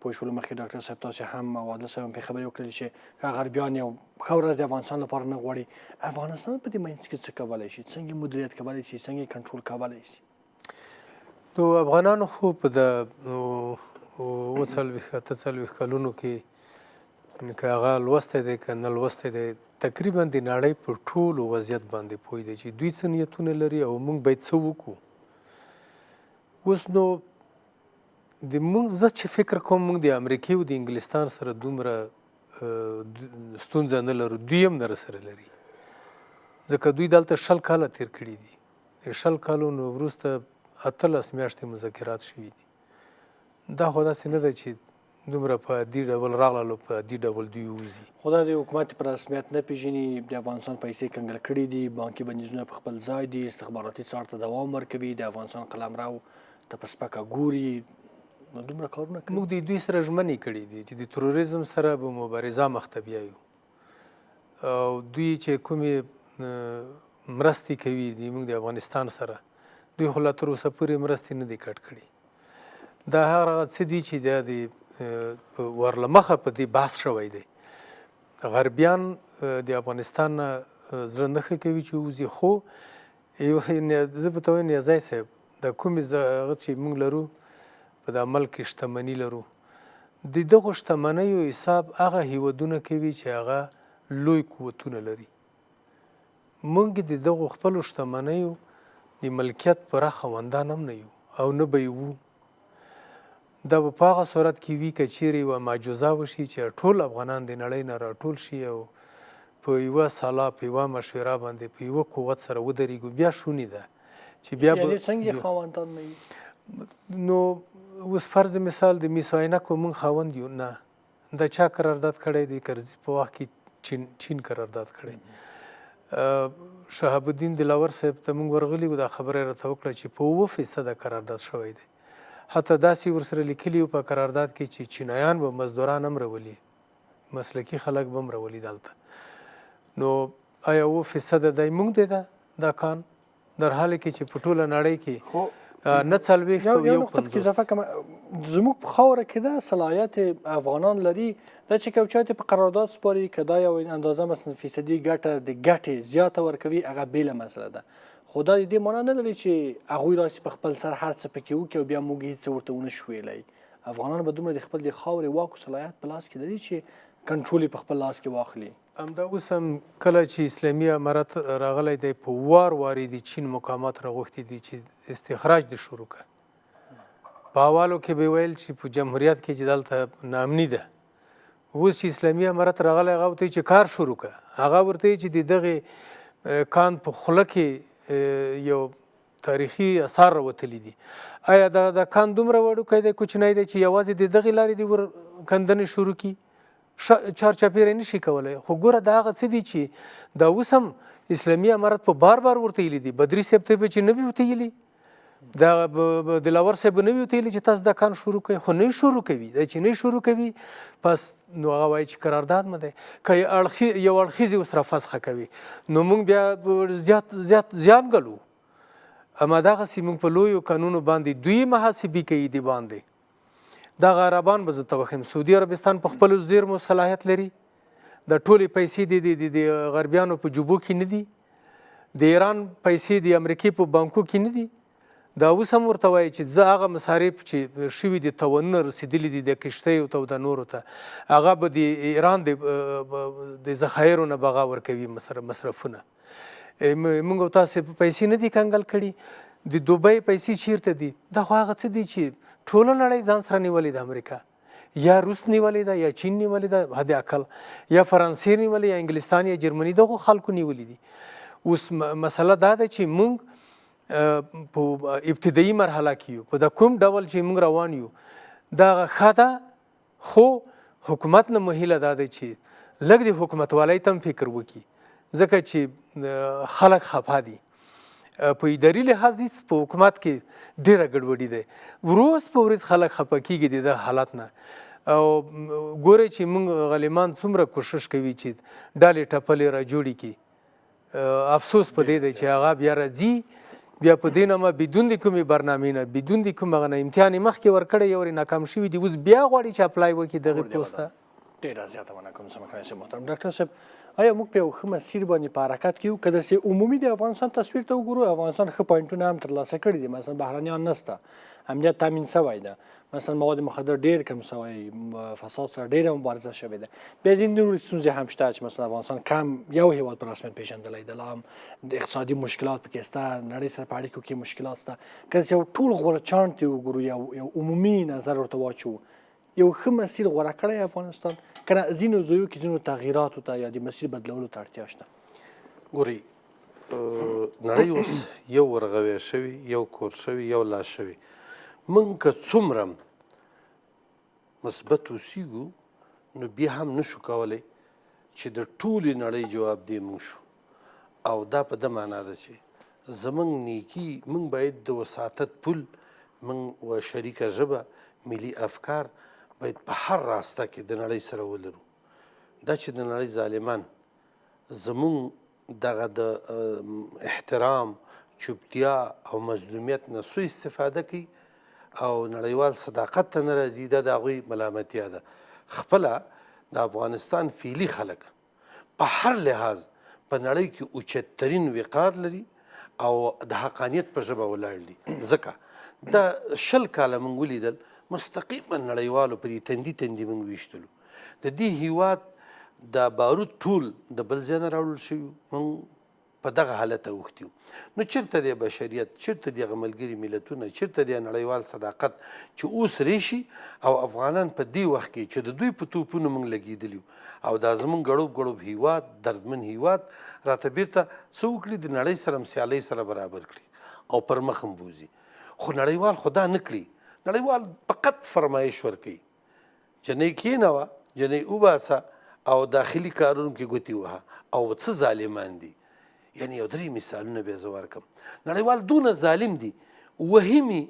پوه شولو مخکې ډاکټر صاحب تاسې هم او عادل صاحب هم پرې خبرې وکړلې چې که غربیان یو ښه ورځ د افغانستان لپاره نه غواړي افغانستان په دې منځ کې څه کولی شي څنګه مدیریت کولی شي څنګه کنټرول کولی شي. نو افغانانو خو په د 40 کلونو کې که هغه لوستی دی که نه لوستی دی تقریبا د نړۍ په ټولو وضعیت باندې پوه دی چې دوی څه نیتونه لري او موږ باید څه وکړو. اوس نو زه چې فکر کوم موږ د امریکې او د انګلستان سره دومره ستونزه نه لرو دوی هم نه راسره لري ځکه دوی دلته 20 کاله تیر کړي دي. 20 کالونو وروسته 18 میاشتې مذاکرات شوي دي. دا خو داسې نه ده چې دومره په دې ډول راغلل په دې ډول دوی وځي. خو دا د حکومت په رسمیت نه پیژني د افغانستان پیسې کنګل کړي دي بانکي بندیزونه په خپل ځای دي استخباراتي څار ته دوام ورکوي د افغانستان قلمرو ته په سپکه ګوري دومره کارونه کوي. موږ د دوی سره ژمنې کړي دي چې د تروریزم سره به مبارزه مخته بیایو او دوی چې کومې مرستې کوي موږ د افغانستان سره دوی خو لا تر اوسه پورې مرستې نه دي کټ کړي. دا هغه څه دي چې دا د ورلمخه په دې بحث شوی دی. غربیان د افغانستان نه زړه نه ښه کوي چې وځي خو زه به ته وایم نیازی صاحب د کومې هغه چې موږ لرو په د عمل کې شتمني لرو د دغو شتمنیو حساب هغه هیوادونه کوي چې هغه لوی قوتونه لري. موږ د دغو خپلو شتمنیو د ملکیت پوره خاوندان هم نه یو او نه به یې وو. دا به په هغه صورت کې وي که چیرې یوه معجزه وشي چې ټول افغانان د نړۍ نه راټول شي او په یوه سلا په یوه مشوره باندې په یوه قوت سره ودرېږو بیا شونې ده چې بیا یعنې څنګه خاوندان نه وي. نو اوس فرض مثال د میس عینکو موږ خاوند یو نه دا چا قرارداد کړی دی کرزي په وخت کې چین قرارداد کړی. شهاب الدین دلاور صاحب ته موږ ورغلي وو دا خبره یې راته وکړه چې په 9% قرارداد شوی دی. حتی داسې ورسره لیکلي وو په قرارداد کې چې چینایان به مزدوران هم راولي مسلکي خلک به هم راولي دلته. نو آیا 9% دی موږ دی دا کان در حال کې چې په ټوله نړۍ کې نه 40 یو نقطه پکې اضافه کوم زموږ په خاوره کې دا صلاحیت افغانان لري دا چې کوچات په قرارداد سپاري که دا یو اندازه مثلا فیصدي ګټه د ګټې زیاته ورکوي هغه بیله مسله ده خو دا د دې معنا نه لري چې هغوی راسي په خپل سر هر څه پکې وکړي او بیا موږ هېڅ ورته ونه شو ویلی. افغانان به دومره د خپل د خاورې واک او صلاحیت په لاس کې لري چې کنټرول یې په خپل لاس کې واخلي. همدا اوس هم کله چې اسلامي امارت راغلی دی په وار وارې د چین مقامات راغوښتي دي چې استخراج دې شروع کړه. په اولو کې به ویل چې په جمهوریت کې چې دلته ناامني ده اوس چې اسلامي امارت راغلی هغه ورته چې کار شروع کړه هغه ورته چې د دغې کان په خوله کې یو تاریخي اثار راوتلي دي. آیا دا کان دومره وړوکی دی کوچنی دی چې یوازې د دغې لارې دې ور کندنې شروع کړي چارچاپیره نشي کولی. خو ګوره دا هغه څه دي چې دا اوس هم اسلامي امارت په بار وورته ویلي دي. بدري صاحب ته به چې نه وي ورته ویلي دا دلاور صاحب نه وي ورته ویلي چې تاسو دا کان شروع کوئ خو نه شروع کوي. دا چې نه شروع کوي پس نو هغه وایي چې قرارداد مه دی که یو اړخیزې اوس رافسخه کوي نو موږ بیا زیات زیان ګالو. همدغسې موږ په لویو قانونو باندې دوی محاسبې کوي دې باندې. دغه عربان به زه ته وښیم سعودي عربستان په خپلو زیرمو صلاحیت لري د ټولې پیسې د غربیانو په جوبو کې نه دي، د ایران پیسې د امریکې په بانکو کې نه دي. دا اوس هم ورته وایي چې زه هغه مصارف چې شوي دي تاوانونه رسېدلي دي د کښتیو ته او د نورو ته، هغه به د ایران د ذخایرو نه به هغه ورکوي مصرفونه. موږ او تاسې پیسې نه دي کنګل کړي. د دوبۍ پیسې چیرته دي؟ دا خو هغه څه دي چې ټوله نړۍ ځان سره نیولې ده. امریکا یا روس نیولې ده، یا چین نیولې ده، حد اقل یا فرانسې نیولې، یا انګلستان یا جرمني، دغو خلکو نیولې دي. اوس مسله دا ده چې موږ په ابتدایي مرحله کې یو، په د کوم ډول چې موږ روان یو دا ښه ده، خو حکومت نه مهیله دا ده چې لږ د حکومتوالۍ ته هم فکر وکړي، ځکه چې خلک خفه دي. په اداري لحاظ په حکومت کې ډېره ګډوډي ده، ورځ په ورځ خلک خفه کېږي د دغه حالت نه. او ګورئ چې موږ غلیمان څومره کوشش کوي چې ډلې ټپلې را جوړې کړي. افسوس په دې دی چې هغه بیا راځي، بیا په دې نامه بدون د کومې برنامې نه، بدون د کوم هغه نه امتحان یې مخکې ورکړی، یو ناکام شوي دي، اوس بیا غواړي چې اپلای وکړي دغې پوسټ ته. ډېره زیاته مننه کوم سمکرانی صاحب محترم. ډاکټر صاحب آیا موږ په یو ښه مسیر باندې په حرکت کې یو؟ که داسې عمومي د افغانستان تصویر ته وګورو، افغانستان ښه پوینټونه هم ترلاسه کړي دي، مثلا بهرنیان نسته، امنیت تامین سوی ده، مثلا مواد مخدر ډېر کم سوی، فساد سره ډېره مبارزه شوې ده. بیا ځینې نورې ستونزې هم شته چې مثلا افغانستان کم یو هېواد په رسمیت پېژندلی ده، لا هم د اقتصادي مشکلات پکې شته، نړۍ سره په اړیکو کې مشکلات شته. که داسې یو ټول غوره چانټ ته وګورو، یو عمومي نظر ورته واچوو، یو ښه مسیر غوره کړی افغانستان، که نه ځینو ځایو کې ځینو تغییراتو ته یا د مسیر بدلولو ته اړتیا شته؟ ګورئ، نړۍ اوس یو ورغوی شوي، یو کور شوي، یو لاس شوي. موږ که څومره مثبت اوسیږو نو بیا هم نشو کولی چې د ټولې نړۍ جواب دی موږ شو. او دا په ده معنا ده چې زموږ نیکي، موږ باید د وساطت پول، موږ و شریکه ژبه، ملي افکار باید په هر راسته کې د نړۍ سره ولرو. دا چې د نړۍ ظالمان زموږ دغه د احترام، چوپتیا او مظلومیت نه سوء استفاده کوي او نړیوال صداقت ته نه راځي، دا د هغوی ملامتیا ده. خپله د افغانستان فعلي خلک په هر لحاظ په نړۍ کې اوچتترین وقار لري او د حقانیت په ژبه ولاړ دي. ځکه دا 20 کاله موږ ولیدل مستقیما نړیوالو په دې تندي تندي موږ ویشتلو. د دې هیواد د بارود ټول د بل ځای نه راوړل شوي، موږ په دغه حالت اوښتي وو. نو چېرته دی بشریت، چېرته دی هغه ملګري ملتونه، چېرته دی نړیوال صداقت چې اوس ریشي او افغانان په دې وخت کې چې د دوی په توپونو موږ لګېدلي وو او دا زموږ ګړوب ګړوب هیواد، دردمن هیواد راته بیرته څه وکړي، د نړۍ سره سیالۍ سره برابر کړي او پر مخ هم بوځي. خو نړیوال خو دا نه کړي، نړیوال فقط فرمایش ورکوي، جنۍ کېنوه، جنۍ وباسه او داخلي کارونو کې ګوتې وهه. او څه ظالمان دي، یعنی یو 3 مثالونه بیا زه ورکړم. نړیوال دونه ظالم دي، وهمي،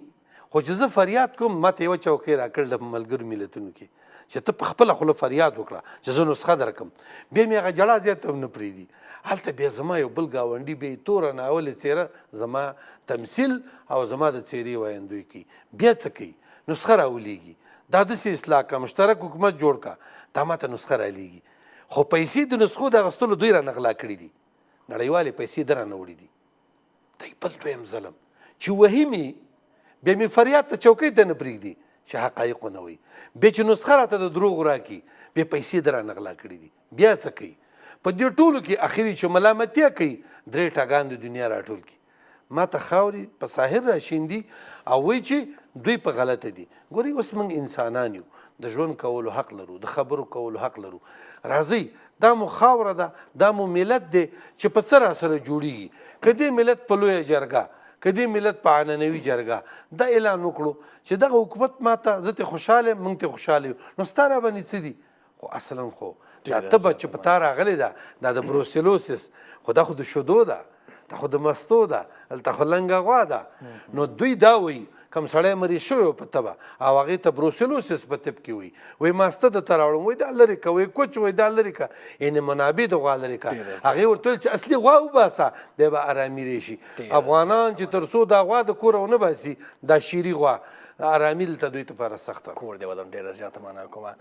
خو چې زه فریاد کوم ماته یوه چوکۍ راکړله په ملګرو ملتونو کې چې ته په خپله خوله فریاد وکړه چې زه نسخه درکړم، بیا مې هغه جړا زیاته هم نه پرېږدي. هلته بیا زما یو بل ګاونډي بیا یې توره ناولې څېره زما تمثیل او زما د څېرې وایندوی کوي، بیا څه کوي، نسخه راولیږي. دا داسې اصلاح کړه، مشترک حکومت جوړ کړه، دا ماته نسخه رالیږي. خو پیسې د نسخو د اخیستلو دوی رانه غلا کړي دي، نړیوالې پیسې ده رانه وړي دي. دی بل دویم ظلم چې وهمي، بیا مې فریاد ته چوکۍ ته نه پرېږدي چې حقایق ونه وایي، بیا چې نسخه راته د دروغو راکړي، بیا پیسې ده رانه غلا کړي دي. بیا څه کوي؟ په دې ټولو کې اخري چې ملامتیا کوي، 3 ټاګان د دنیا راټول کړي، ما ته خاورې په ساحل راشیندي او وایي چې دوی په غلطه دي. ګورئ اوس موږ انسانان یو، د ژوند کولو حق لرو، د خبرو کولو حق لرو. راځئ، دا مو خاوره ده، دا مو ملت دی چې په څه را سره جوړیږي. که دې ملت په لویه جرګه، که دې ملت په عنعنوي جرګه دا اعلان وکړو چې دغه حکومت ماته، زه ترې خوشحاله یم، موږ ترې خوشحاله یو، نو ستا را باندې څه دي؟ خو اصلا خو دا تبه چې په تا راغلې ده، دا د بروسیلوسس، خو دا خو د شیدو ده، دا خو د مستو ده، هلته خو لنګه غوا ده. نو دوی دا وایي کوم سړی مریض شوی په تبه او هغې ته بروسیلوسس په طب کې وایي ماسته درته راوړم، وایي دا لرې که، وایي کوچ، وایي دا لرې که، یعنې منابع د غوا لرې که. هغې ورته ویل چې اصلي غوا وباسه، دی به ارامي راشي. افغانان چې تر څو دا غوا د کوره ونه باسي، دا شیري غوا، ارامي دلته دوی لپاره سخته. کور دی ودان، ډېره زیاته مننه کومه.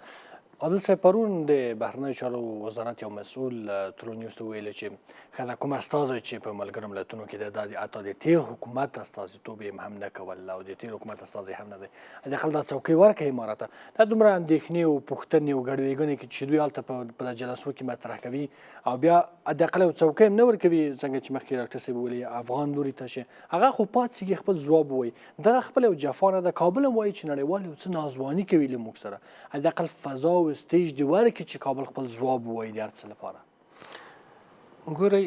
عادل صاحب پرون د بهرنیو چارو وزارت یو مسؤل ترو نیوز ته ویلي چې ښه کوم استازی چې په ملګرو ملتونو کې د حتی د تیر حکومت استازیتوب یې هم نه کول او د تیر حکومت استازی هم نه دی حداقل دا څوکۍ ورکوي امارات ته دا دومره اندېښنې او پوښتنې او ګډوډګۍ چې دوی هلته په جلسو کې مطرح کوي او بیا حداقل یو څوکۍ هم نه ورکوي څنګه چې مخکې ډاکټر صاحب ویلي افغان لوري ته چې هغه خو پاتې خپل ځواب ووایي دغه خپل یو جفا نه ده کابل هم وایي چې نړیوال یو څه نازواني کوي له موږ سره حداقل فضا او سټیج دې ورکړي چې کابل خپل ځواب ووایي د هر څه لپاره ګورئ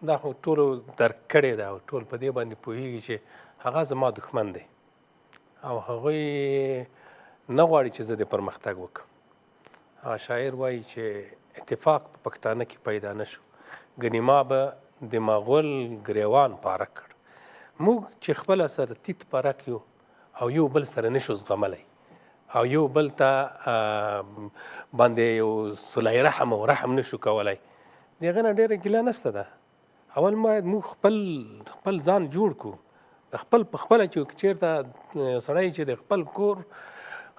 دا خو ټولو درک کړې ده او ټول په دې باندې پوهېږي چې هغه زما دښمن دی او هغوی نه غواړي چې زه د پرمختګ وکړم هغه شاعر وایي چې اتفاق په پښتانه کې پیدا نه شو ګنې ما به د مغول ګریوان پاره کړ موږ چې خپله سره تیت پاره کړو او یو بل سره نشو زغملی او یو بل ته باندې یو صلح رحم او رحم نشو کولی د هغې نه ډېره ګیله نشته ده اول باید موږ خپل ځان جوړ کړو د خپل په خپله چې چېرته سړی چې د خپل کور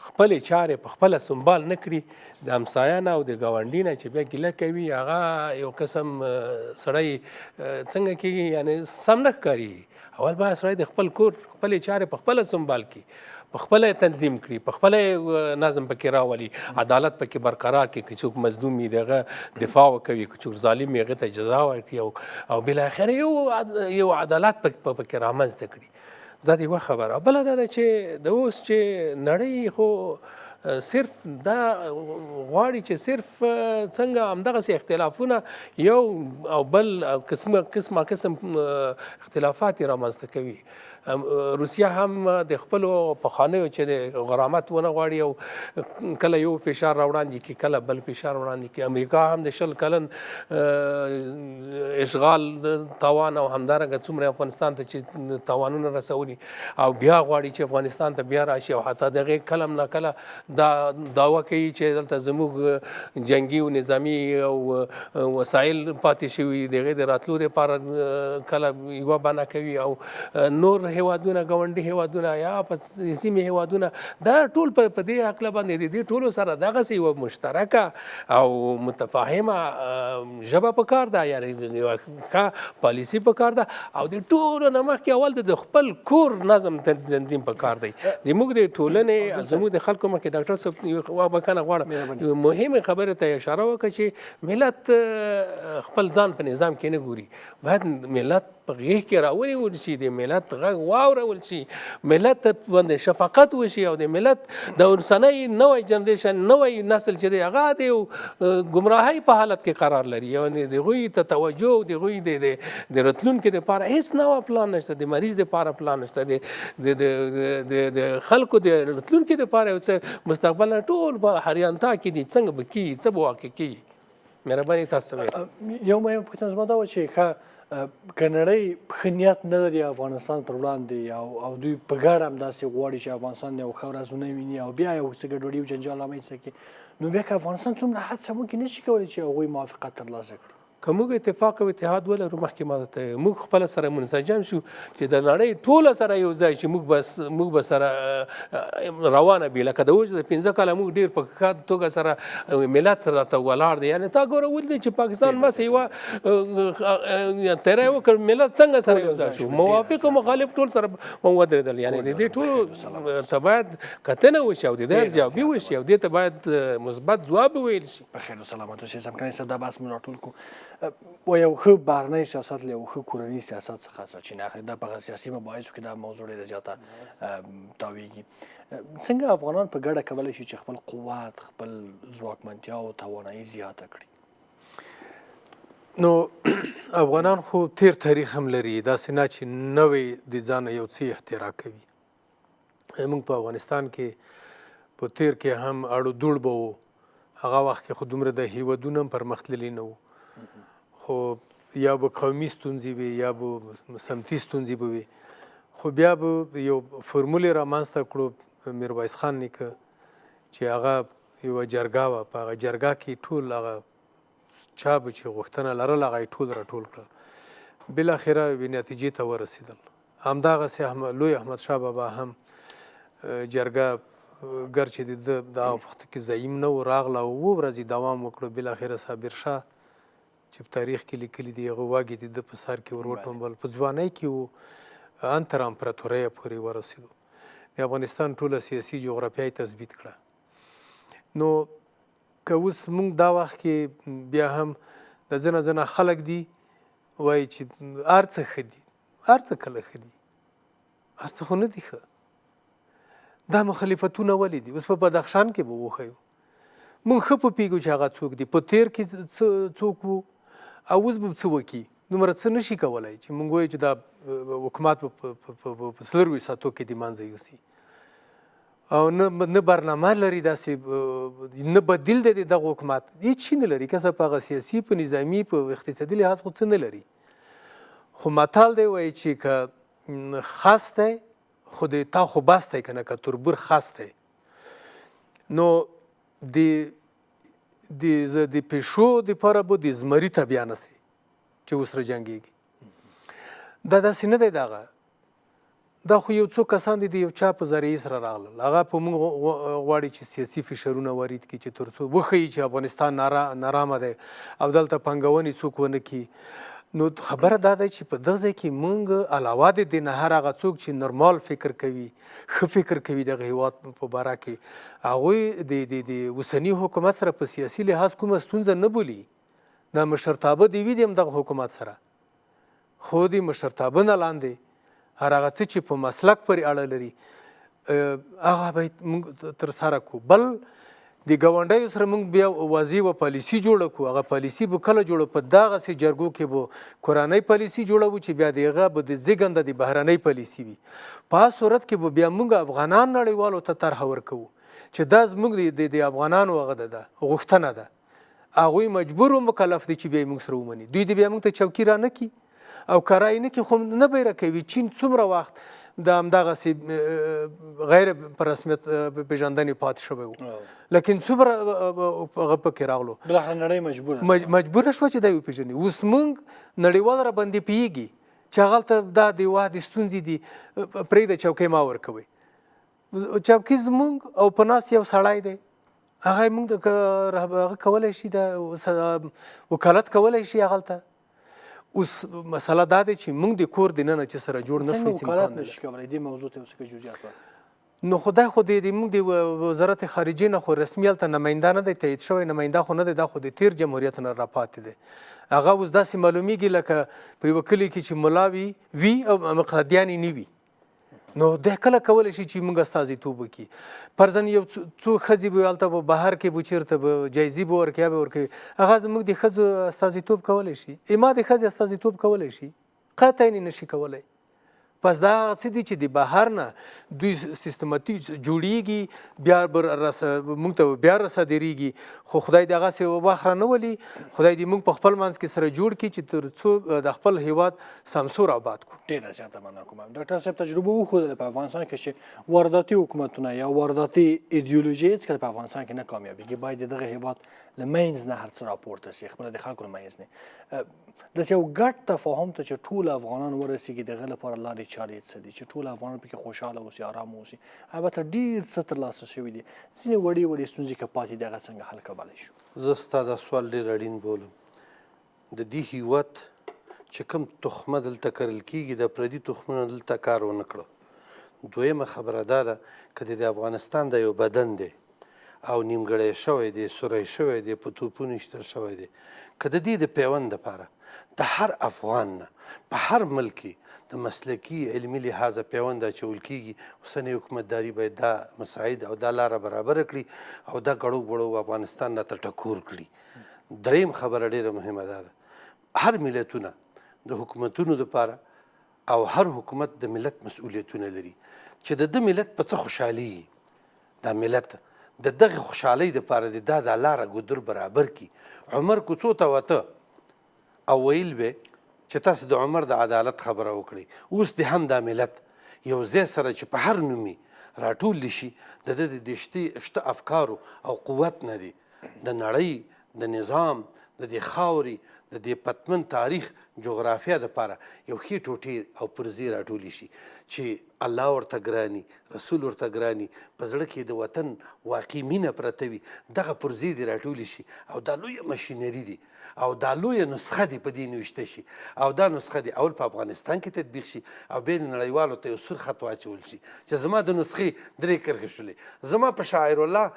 خپلې چارې په خپله سنبال نه کړي د همسایه نه او د ګاونډي نه چې بیا ګیله کوي هغه یو قسم سړی څنګه کېږي یعنې سم نه ښکاري اول باید سړی د خپل کور خپلې چارې په خپله سنبال کړي په خپله تنظیم کړي په خپله نظم پکې راولي عدالت پکې برقرار کړي که څوک مظلوم وي د هغه دفاع وکوي که څوک ظالم وي هغې ته جزا ورکړي او بالاخره یو عدالت پکې رامنځته کړي دا د یوه خبره بله دا ده چې د اوس چې نړۍ خو صرف دا غواړي چې صرف څنګه همدغسې اختلافونه یو او بل قسم اختلافات یې رامنځته کوي روسیه هم د خپلو پخوانیو چې د غرامت ونه غواړي او کله یو فشار راوړاندې کړي کله بل فشار وړاندې کړي امریکا هم د 20 کلن اشغال تاوان او همدارنګه څومره افغانستان ته چې تاوانونه رسولي او بیا غواړي چې افغانستان ته بیا راشي او حتی د هغې کله نه کله دا دعوه کوي چې دلته زموږ جنګي او نظامي او وسایل پاتې شوي د هغې د راتلو دپاره کله یوه بنا کوي او نور هیوادونه ګاونډي هیوادونه یا په سیمې هیوادونه دا ټول په دې هکله باندې د دې ټولو سره دغسې یوه مشترکه او متفاهمه ژبه پکار ده یعنې یوه ښه پالیسي پکار ده او د ټولو نه مخکې اول د خپل کور نظم تنظیم پکار دی زموږ د ټولنې زموږ د خلکو مخکې ډاکټر صاحب یوه بښنه غواړم یوه مهمې خبرې ته اشاره وکړه چې ملت خپل ځان په نظام کې نه ګوري باید ملت په غېږ کې راونیول شي د ملت غږ واورول شي ملت باندې شفقت وشي او د ملت د اوسنۍ نوی جنریشن نوی نسل چې دی هغه د ګمراهۍ په حالت کې قرار لري یعنې د هغوی ته توجه د هغوی د راتلونکي دپاره هېڅ نوی پلان نشته د مریض دپاره پلان نشته د خلکو د راتلونکي دپاره یو څه مستقبل ټول په حریانتا کې دي څنګه به کېږي څه به واقع کېږي مهرباني تاسو ته یو مهمه پوښتنه زما دا وه چې ښه که نړۍ ښه نیت نه لري افغانستان پر وړاندې او دوی په ګډه همداسې غواړي چې افغانستان یو ښه ورځونه ویني او بیا یو څه ګډوډي او جنجال رامنځته کړي نو بیا که افغانستان څومره هڅه وکړي نشي کولی چې هغوی موافقت ترلاسه کړي که موږ اتفاق او اتحاد ولرو مخکې ما ته موږ خپله سره منسجم شو چې د نړۍ ټوله سره یو ځای چې موږ به سره روانه وي لکه د اوس د 15 کاله موږ ډېر په ښه توګه سره ملت راته ولاړ دی یعنې تا ګوره ولیدې چې پاکستان مسې یوه تیری وکړ ملت څنګه سره یو ځای شو موافق او مخالف ټول سره ودرېدل یعنې د دې ټولو ته باید کتنه وشي او د دې ارزیابي وشي او دې ته باید مثبت ځواب وویل شي په خیر و سلامت اوسئ سمکنۍ صاحب دا بحث مو راټول کړو و یو ښه بهرنی سیاست له یو ښه کورني سیاست څخه سرچینه اخلي دا په سیاسي مباحثو کې دا موضوع ډېره زیاته تاویږي څنګه افغانان په ګډه کولی شي چې خپل قوت خپل ځواکمنتیا او توانایي زیاته کړي نو افغانان خو تیر تاریخ هم لري داسې نه چې نوې د ځانه یو څه اختراع کوي موږ په افغانستان کې په تیر کې هم اړو دوړ به وو هغه وخت کې خو دومره د هیوادونه هم پرمختللي نه وو خو یا به قومي ستونزې وي یا به سمتي ستونزې به وي خو بیا به یو فرمولې رامنځته کړو میرویس خان نیکه چې هغه یوه جرګه وه په هغه جرګه کې ټول هغه چا به چې غوښتنه لرل هغه یې ټول راټول کړل بالاخره یوې نتیجې ته ورسېدل همدغسې لوی احمدشاه بابا هم جرګه ګرچې د ده د وخت کې ضعیم نه و راغله او 7 ورځې دوام وکړو بالاخره صابر شاه چې په تاریخ کې لیکلي دي هغه واګې د ده په سر کې ور وټومبل په ځوانۍ کې و انتر امپراتورۍ پورې ورسېدو د افغانستان ټوله سیاسي جغرافیه یې تثبیت کړه نو که اوس موږ دا وخت کې بیا هم د ځنه خلک دي وایي چې هر څه ښه دي هر څه کله ښه دي هر څه خو نه دي ښه دا مخالفتونه ولې دي اوس په بدخشان کې به وښیو موږ ښه پوهېږو چې هغه څوک دي په تیر کې څوک وو او اوس به څه وکړي دومره څه نشي کولی چې موږ وایو چې دا حکومت په 4 ساعتو کې د منځه یوسي او نه برنامه لري داسې نه بدیل دی دغه حکومت هېڅ شي نه لري که څه په هغه سیاسي په نظامي په اقتصادي لحاظ خو څه نه لري خو متل دی وایي چې که خاص دی خو د تا خو بس دی که نه که تربور خاص دی نو د پیشو دپاره به د زمري ته بیا نسي چې ورسره جنګېږي دا داسې نه دی دغه دا خو یو څو کسان دي د یو چا په ذریعې سره راغلل هغه په موږ غواړي چې سیاسي فشارونه وارد کړي چې تر څو وښیي چې افغانستان نارامه دی او دلته پانګونې څوک ونه کړي نو خبره دا ده چې په دغه ځای کې موږ علاوه د دې نه هر هغه څوک چې نورمال فکر کوي ښه فکر کوي دغه هېواد په باره کې هغوی د اوسني حکومت سره په سیاسي لحاظ کومه ستونزه نه بولي دا مشرتابه دی وي د همدغه حکومت سره خو د مشرتابه نه لاندې هر هغه څه چې په مسلک پورې اړه لري هغه باید موږ ترسره کړو بل د ګاونډیو سره موږ بیا واضح و پالیسي جوړه کړو هغه پالیسي به کله جوړه په دغسې جرګو کې به کورنۍ پالیسي جوړوو چې بیا د هغه به د زېږنده د بهرنۍ پالیسي وي په هغه صورت کې به بیا موږ افغانان نړیوالو ته طرحه ورکوو چې دا زموږ د افغانانو هغه ده غوښتنه ده هغوی مجبور و مکلف دي چې بیا یې موږ سره ومني دوی دې بیا موږ ته چوکي را نه کړي او کرای نه کې خو نه به یې راکوي چین څومره وخت د همدغسې غیر په رسمیت پېژندنې پاتې شوی و لیکن څومره هغه پکې راغلو بالاخره نړۍ مجبوره شوه چې دا یې وپېژني اوس موږ نړیوال را باندې پوهېږي چې هغلته دا د هېواد ستونزې دي پرېږده چوکۍ ما ورکوئ چوکۍ زموږ او په ناست یو سړی دی هغه موږ هغه کولی شي د وکالت کولی شي هغلته اوس مسله دا دی چې موږ د کور دننه چې سره جوړ نه شو وکالت نشي کولی دې موضوع ته اوس که جزئیات ورکړو نو خو دا خو د موږ د وزارت خارجې نه خو رسمي هلته نماینده نه دی تایید شوی نماینده خو نه دی دا خو د تیر جمهوریت نه راپاتې دی هغه اوس داسې معلومیږي لکه په یوه کلي کې چې ملا وي او مقتدیان یې نه وي نو دا کله کولی شي چې موږ استازیتوب وکړي فرضاً یو څو ښځې به هلته به بهر کې به چېرته به جایزې به ورکوي به ورکوي هغه زموږ د ښځو استازیتوب کولی شي ما د ښځې استازیتوب کولی شي قطعا یې نشي کولی پس دا هغه څه دي چې د بهر نه دوی سیستماتیک جوړیږي بیا موږ ته بیا راصادریږي خو خدای دغسې وخت را نه ولي خدای دې موږ په خپل منځ کې سره جوړ کړي چې تر څو د خپل هیواد سمسور آباد کړو ډېره زیاته مننه کوم ډاکټر صاحب تجربه وښودله په افغانستان کې چې وارداتي حکومتونه یا وارداتي ایدیولوژي هېڅکله په افغانستان کې نه کامیابېږي باید د دغه هېواد له منځ نه هر څه راپورته شي خپله د خلکو له منځ نه داسې یو ګډ تفاهم ته چې ټول افغانان ورسېږي د هغه لپاره لارې چارې څه دي چې ټول افغانان پکې خوشحاله اوسي ارامه اوسي البته ډېر څه ترلاسه شوي دي ځینې وړې ستونزې که پاتې دي هغه څنګه حل کولی شو زه ستا دا سوال ډېر اړین بولم د دې هېواد چې کوم تخمه دلته کرل کېږي د پردي تخمونه دلته کار ونه کړه دویمه خبره دا ده که د افغانستان د یو بدن دی او نیمګړی شوی دی سوری شوی دی په توپونو ایستل شوی دی که د دې د پیوند دپاره د هر افغان نه په هر ملک کې د مسلکي علمي لحاظه پیوند اچول کېږي اوسنۍ حکومتداري باید دا مساعد او دا لاره برابره کړي او دا ګړو ګړو افغانستان نه ته ټکور کړي دریم خبره ډېره مهمه ده هر ملتونه د حکومتونو دپاره او هر حکومت د ملت مسؤلیتونه لري چې د ده ملت په څه خوشحالي دا ملت د دغه خوشحالۍ دپاره د دا لاره ګودر برابر کړي عمر کوڅو ته وته او ویل به چې تاسو د عمر د عدالت خبره وکړئ اوس د هم دا ملت یو ځای سره چې په هر نومي راټول شي د ده د شته افکارو او قوت نه دی د نړۍ د نظام د دې خاورې د دې پتمن تاریخ جغرافیا دپاره یو ښې ټوټې او پرزې راټولې شي چې الله ورته ګراني، رسول ورته ګراني، په زړه کې د وطن واقعي مینه پرته وي، دغه پرزې دې راټولې شي او دا لویه مشینري دي او دا لویه نسخه دې په دې نوشته شي او دا نسخه دې اول په افغانستان کې تطبیق شي او بیا د نړیوالو ته یو سور خط واچول شي چې زما د نسخې 3 کرښې شولې، زما په شاعر الله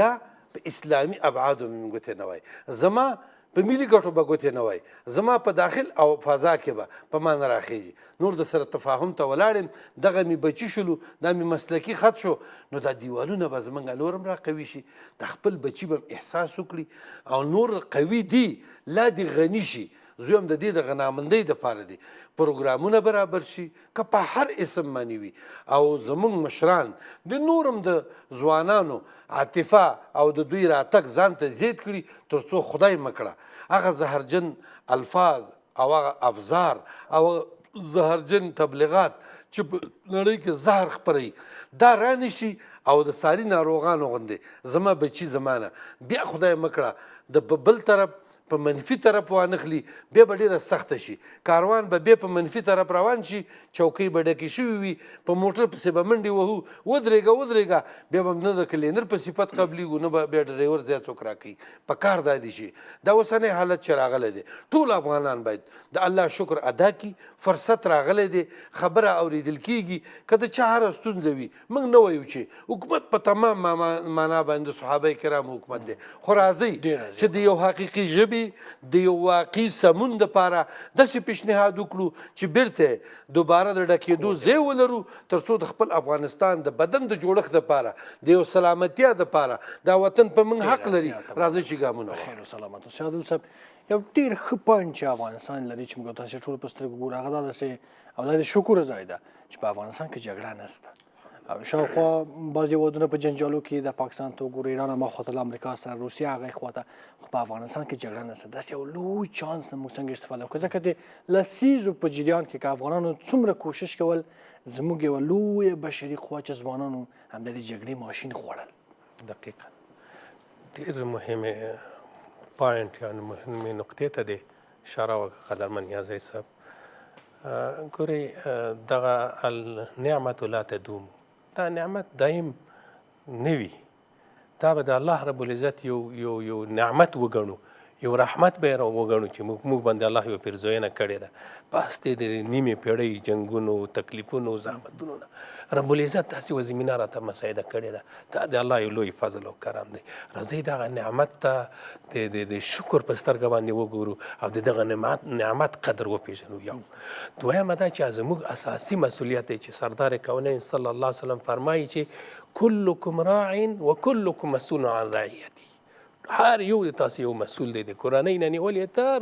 یا په اسلامي ابعادو مې ګوتې نه وای، زما په ملي ګټو به ګوتې نه وای، زما په داخل او فضا کې به په ما نه راخیږي، نور د سره تفاهم ته ولاړم، دغه مې بچي شولو، دا مې مسلکي خط شو، نو دا دیوالونه به زمونږ نور هم راقوي شي، د خپل بچي به احساس وکړي او نور قوي دي لا دې غني شي. زه هم د دې د غنامندۍ دپاره دي پروګرامونه برابر شي که په هر اسم باندې وي او زمونږ مشران د نور هم د ځوانانو عاطفه او د دوی راتګ ځان ته زیات کړي تر څو خدای مکړه هغه زهرجن الفاظ او هغه افزار او زهرجن تبلیغات چې په نړۍ کې زهر خپروي دا رانشي او د ساري ناروغانو غوندې زما بچي زمانه بیا خدای مکړه د بل طرف په منفي طرف وانخلي، بیا به ډېره سخته شي، کاروان به بیا په منفي طرف روان شي، چوکۍ به ډکې شوي وي، په موټر پسې به منډې وهو، ودرېږه بیا به نه د کلینر په صفت قبلیږو نه به بیا ډرایور ځای څوک راکوي. په کار دا دي شي دا اوسنی حالت چې راغلی دی ټول افغانان باید د الله شکر ادا کړي، فرصت راغلی دی، خبره اورېدل کېږي، که د چا هره ستونزه وي موږ نه وایو چې حکومت په تمام معنا باندې صحابه کرامو حکومت دی، خو راځئ چې د یو حقیقي ژبې د یو واقعي سمون دپاره داسې پیشنهاد وکړو چې بیرته دوباره د ډکېدو ځای ولرو تر څو د خپل افغانستان د بدن د جوړښت دپاره د یو سلامتیا دپاره دا وطن په موږ حق لري، راځئ چې ګامونه خیر و سلامت اوسئ. عادل صاحب یو ډېر ښه پوینټ چې افغانستان لري چې موږ تاسې ټول په سترګو ګورو هغه دا ده چې او دا د شکر ځای ده چې په افغانستان کې جګړه نشته او شاوخوا بعضې هېوادونه په جنجالو کې د پاکستان ته وګورو، ایران هم اخواته له امریکا سره، روسیه هغه خواته، خو په افغانستان کې جګړه نشته. داسې یو لوی چانس نه موږ څنګه استفاده وکړو ځکه د لسیزو په جریان کې که افغانانو څومره کوشش کول زموږ یوه لویه بشري قوه چې ځوانانو هم د دې جګړې ماشین خوړل. دقیقا ډېر مهمې پوینټ یا مهمې نقطې ته دې اشاره وکړه قدرمن نیازی صاحب. ګورئ دغه النعمت لا تدوم، دا نعمت دایم نه وي، دا به د الله رب العزت یو نعمت وګڼو، یو رحمت به یې وګڼو چې موږ باندې الله یو پیرزوینه کړې ده پس د نیمې پیړۍ جنګونو، تکلیفونو، زحمتونو نه رب العزت داسې یوه زمینه راته مساعده کړې ده، دا د الله یو لوی فضل او کرم دی. راځئ دغه نعمت ته د شکر په سترګه باندې وګورو او د دغه نعمت قدر وپېژنو. یو دویمه دا چې زموږ اساسي مسؤلیت دی چې سردار کونین صلی الله علیه وسلم فرمایي چې کلکم راع وکلکم مسئول عن رعیته، هر یو د تاسو یو مسؤل دی، د کورنۍ نه نیولې تر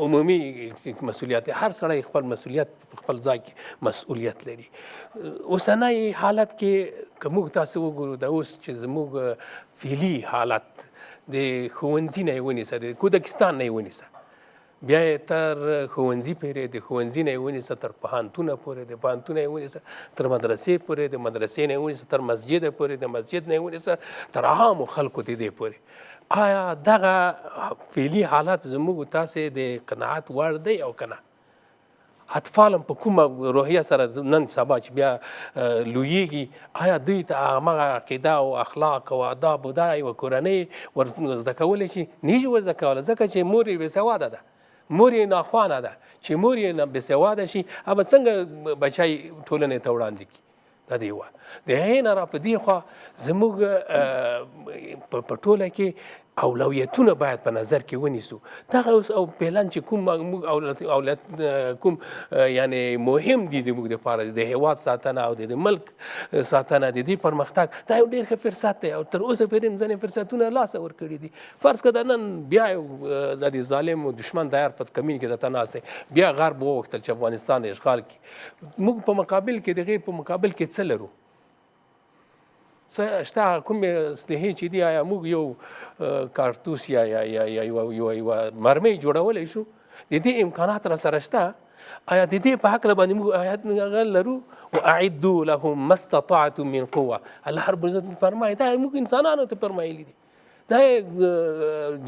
عمومي مسؤلیت، هر سړی خپل مسؤلیت خپل ځای کې مسؤلیت لري. اوسنی حالت کې که موږ تاسو وګورو دا اوس چې زموږ فعلي حالت د ښوونځي نه یې ونیسه، د کودکستان نه یې ونیسه، بیا یې تر ښوونځي پورې، د ښوونځي نه یې ونیسه تر پوهنتونه پورې، د پوهنتونه یې ونیسه تر مدرسې پورې، د مدرسې نه یې ونیسه تر مسجده پورې، د مسجد نه یې ونیسه تر عامو خلکو د دې پورې. آیا دغه فعلي حالت زموږ تاسې د قناعت وړ دی او که نه؟ اطفال هم په کومه روحیه سره نن سبا چې بیا لویېږي، آیا دوی ته همغه عقیده او اخلاق او آداب او دا یوه کورنۍ ور زده کولی شي؟ نشي ور زده کولی ځکه چې مور یې بېسواده ده، مور یې ناخوانه ده. چې مور یې بېسواده شي هغه څنګه بچی ټولنې ته وړاندې کړي؟ دا د یوه د هغې نه را په دې خوا زموږ په ټوله کې اولویتونه باید په نظر کې ونیسو. دغه اوس او پلان چې کوم اولویت کوم یعنې مهم دي زموږ دپاره د هېواد ساتنه او د ملک ساتنه، د دې پرمختګ، دا یو ډېر ښه فرصت دی او تر اوسه پورې هم ځینې فرصتونه لاسه ورکړي دي. فرض کړه د نن بیا د دې ظالم دشمن د یار په کمین کې درته ناست دی، بیا غرب وغوښتل چې افغانستان اشغال کړي، موږ په مقابل کې د هغې په مقابل کې څه لرو؟ څه شته کومې اسلحې چې دي؟ آیا موږ یو کارتوس یا یوه مرمۍ جوړولی شو؟ د دې امکانات را سره شته؟ آیا د دې په هکله باندې موږ آیات لرو؟ واعدوا لهم ما استطعتم من قوه، الله رب العزت فرمایي دا موږ انسانانو ته فرمایلی دي، دا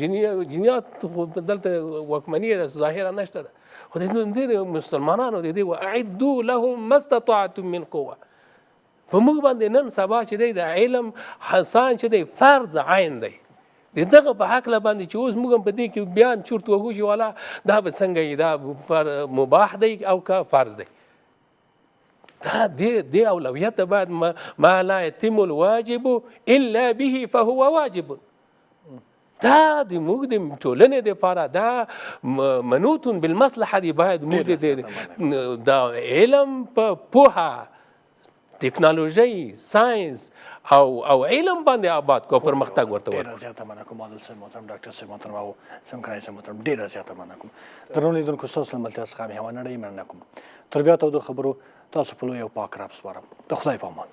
جنیات خو دلته واکمني ده ظاهره نشته ده، خو د دې مسلمانانو د دې واعدوا لهم ما استطعتم من قوه. په موږ باندې نن سبا چې دی د علم حسان چې دی فرض عین دی. د دغه په حق باندې چې اوس موږ په دې کې بیان چورت وګو چې والا دا به څنګه وي، دا مباح دی او که فرض دی. دا دې اولویت باید ما لا يتم الواجب الا به فهو واجب. دا د موږ د ټولنې دپاره دا منوط بالمصلحه دی، باید موږ دا علم په پوهه ټکنالوژي ساينس او علم باندې آباد کو پرمختګ ورته ورکړو. ډېره زیاته مننه کوم عادل صاحب محترم، ډاکټر صاحب محترم او سمکرای صاحب محترم، ډېره زیاته مننه کوم. درنو لیدونکو ستاسو له ملتیا څخه مې هوا نړۍ مننه کوم. تر بیا تودو خبرو تاسو په لوی او پاک رب سپارم. د خدای په امان.